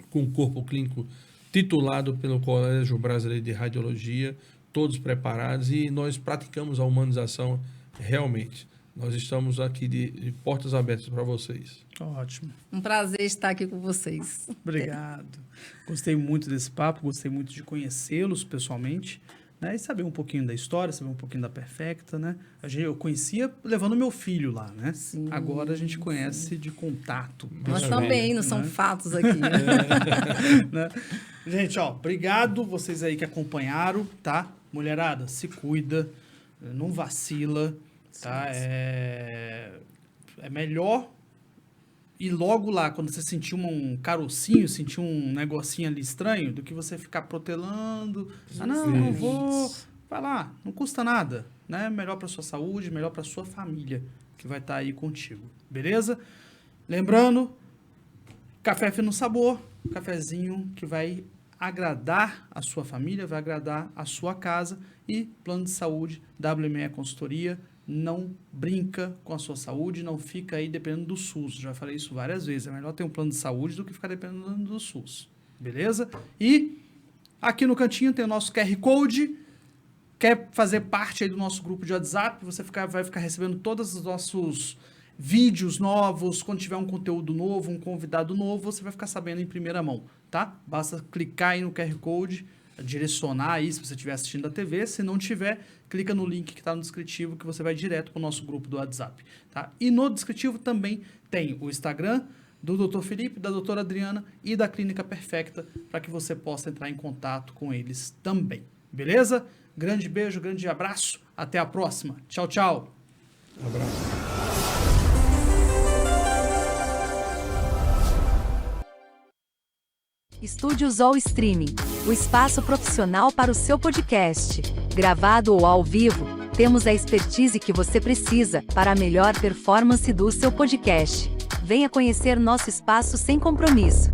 com corpo clínico titulado pelo Colégio Brasileiro de Radiologia, todos preparados, e nós praticamos a humanização realmente. Nós estamos aqui de portas abertas para vocês. Ótimo. Um prazer estar aqui com vocês. Obrigado. Gostei muito desse papo, gostei muito de conhecê-los pessoalmente, né? E saber um pouquinho da história, saber um pouquinho da Perfecta, né? Eu conhecia levando meu filho lá, né? Sim, agora a gente conhece de contato. Nós pessoal, também, não né? são fatos aqui. Né? Gente, ó, obrigado vocês aí que acompanharam, tá? Mulherada, se cuida, não vacila, tá? É melhor ir logo lá, quando você sentir um carocinho, sentir um negocinho ali estranho, do que você ficar protelando. Não vou. Vai lá, não custa nada, né? Melhor para sua saúde, melhor para sua família, que vai estar aí contigo, beleza? Lembrando, café fino sabor, cafezinho que vai agradar a sua família, vai agradar a sua casa, e plano de saúde, WME Consultoria. Não brinca com a sua saúde, não fica aí dependendo do SUS. Já falei isso várias vezes. É melhor ter um plano de saúde do que ficar dependendo do SUS. Beleza? E aqui no cantinho tem o nosso QR Code. Quer fazer parte aí do nosso grupo de WhatsApp? Você vai ficar recebendo todos os nossos vídeos novos. Quando tiver um conteúdo novo, um convidado novo, você vai ficar sabendo em primeira mão, tá? Basta clicar aí no QR Code, direcionar aí se você estiver assistindo a TV. Se não tiver, clica no link que está no descritivo, que você vai direto para o nosso grupo do WhatsApp, tá? E no descritivo também tem o Instagram do Dr. Felipe, da doutora Adriana e da Clínica Perfecta, para que você possa entrar em contato com eles também, beleza? Grande beijo, grande abraço, até a próxima. Tchau, tchau. Um abraço. Estúdios All Streaming, o espaço profissional para o seu podcast. Gravado ou ao vivo, temos a expertise que você precisa para a melhor performance do seu podcast. Venha conhecer nosso espaço sem compromisso.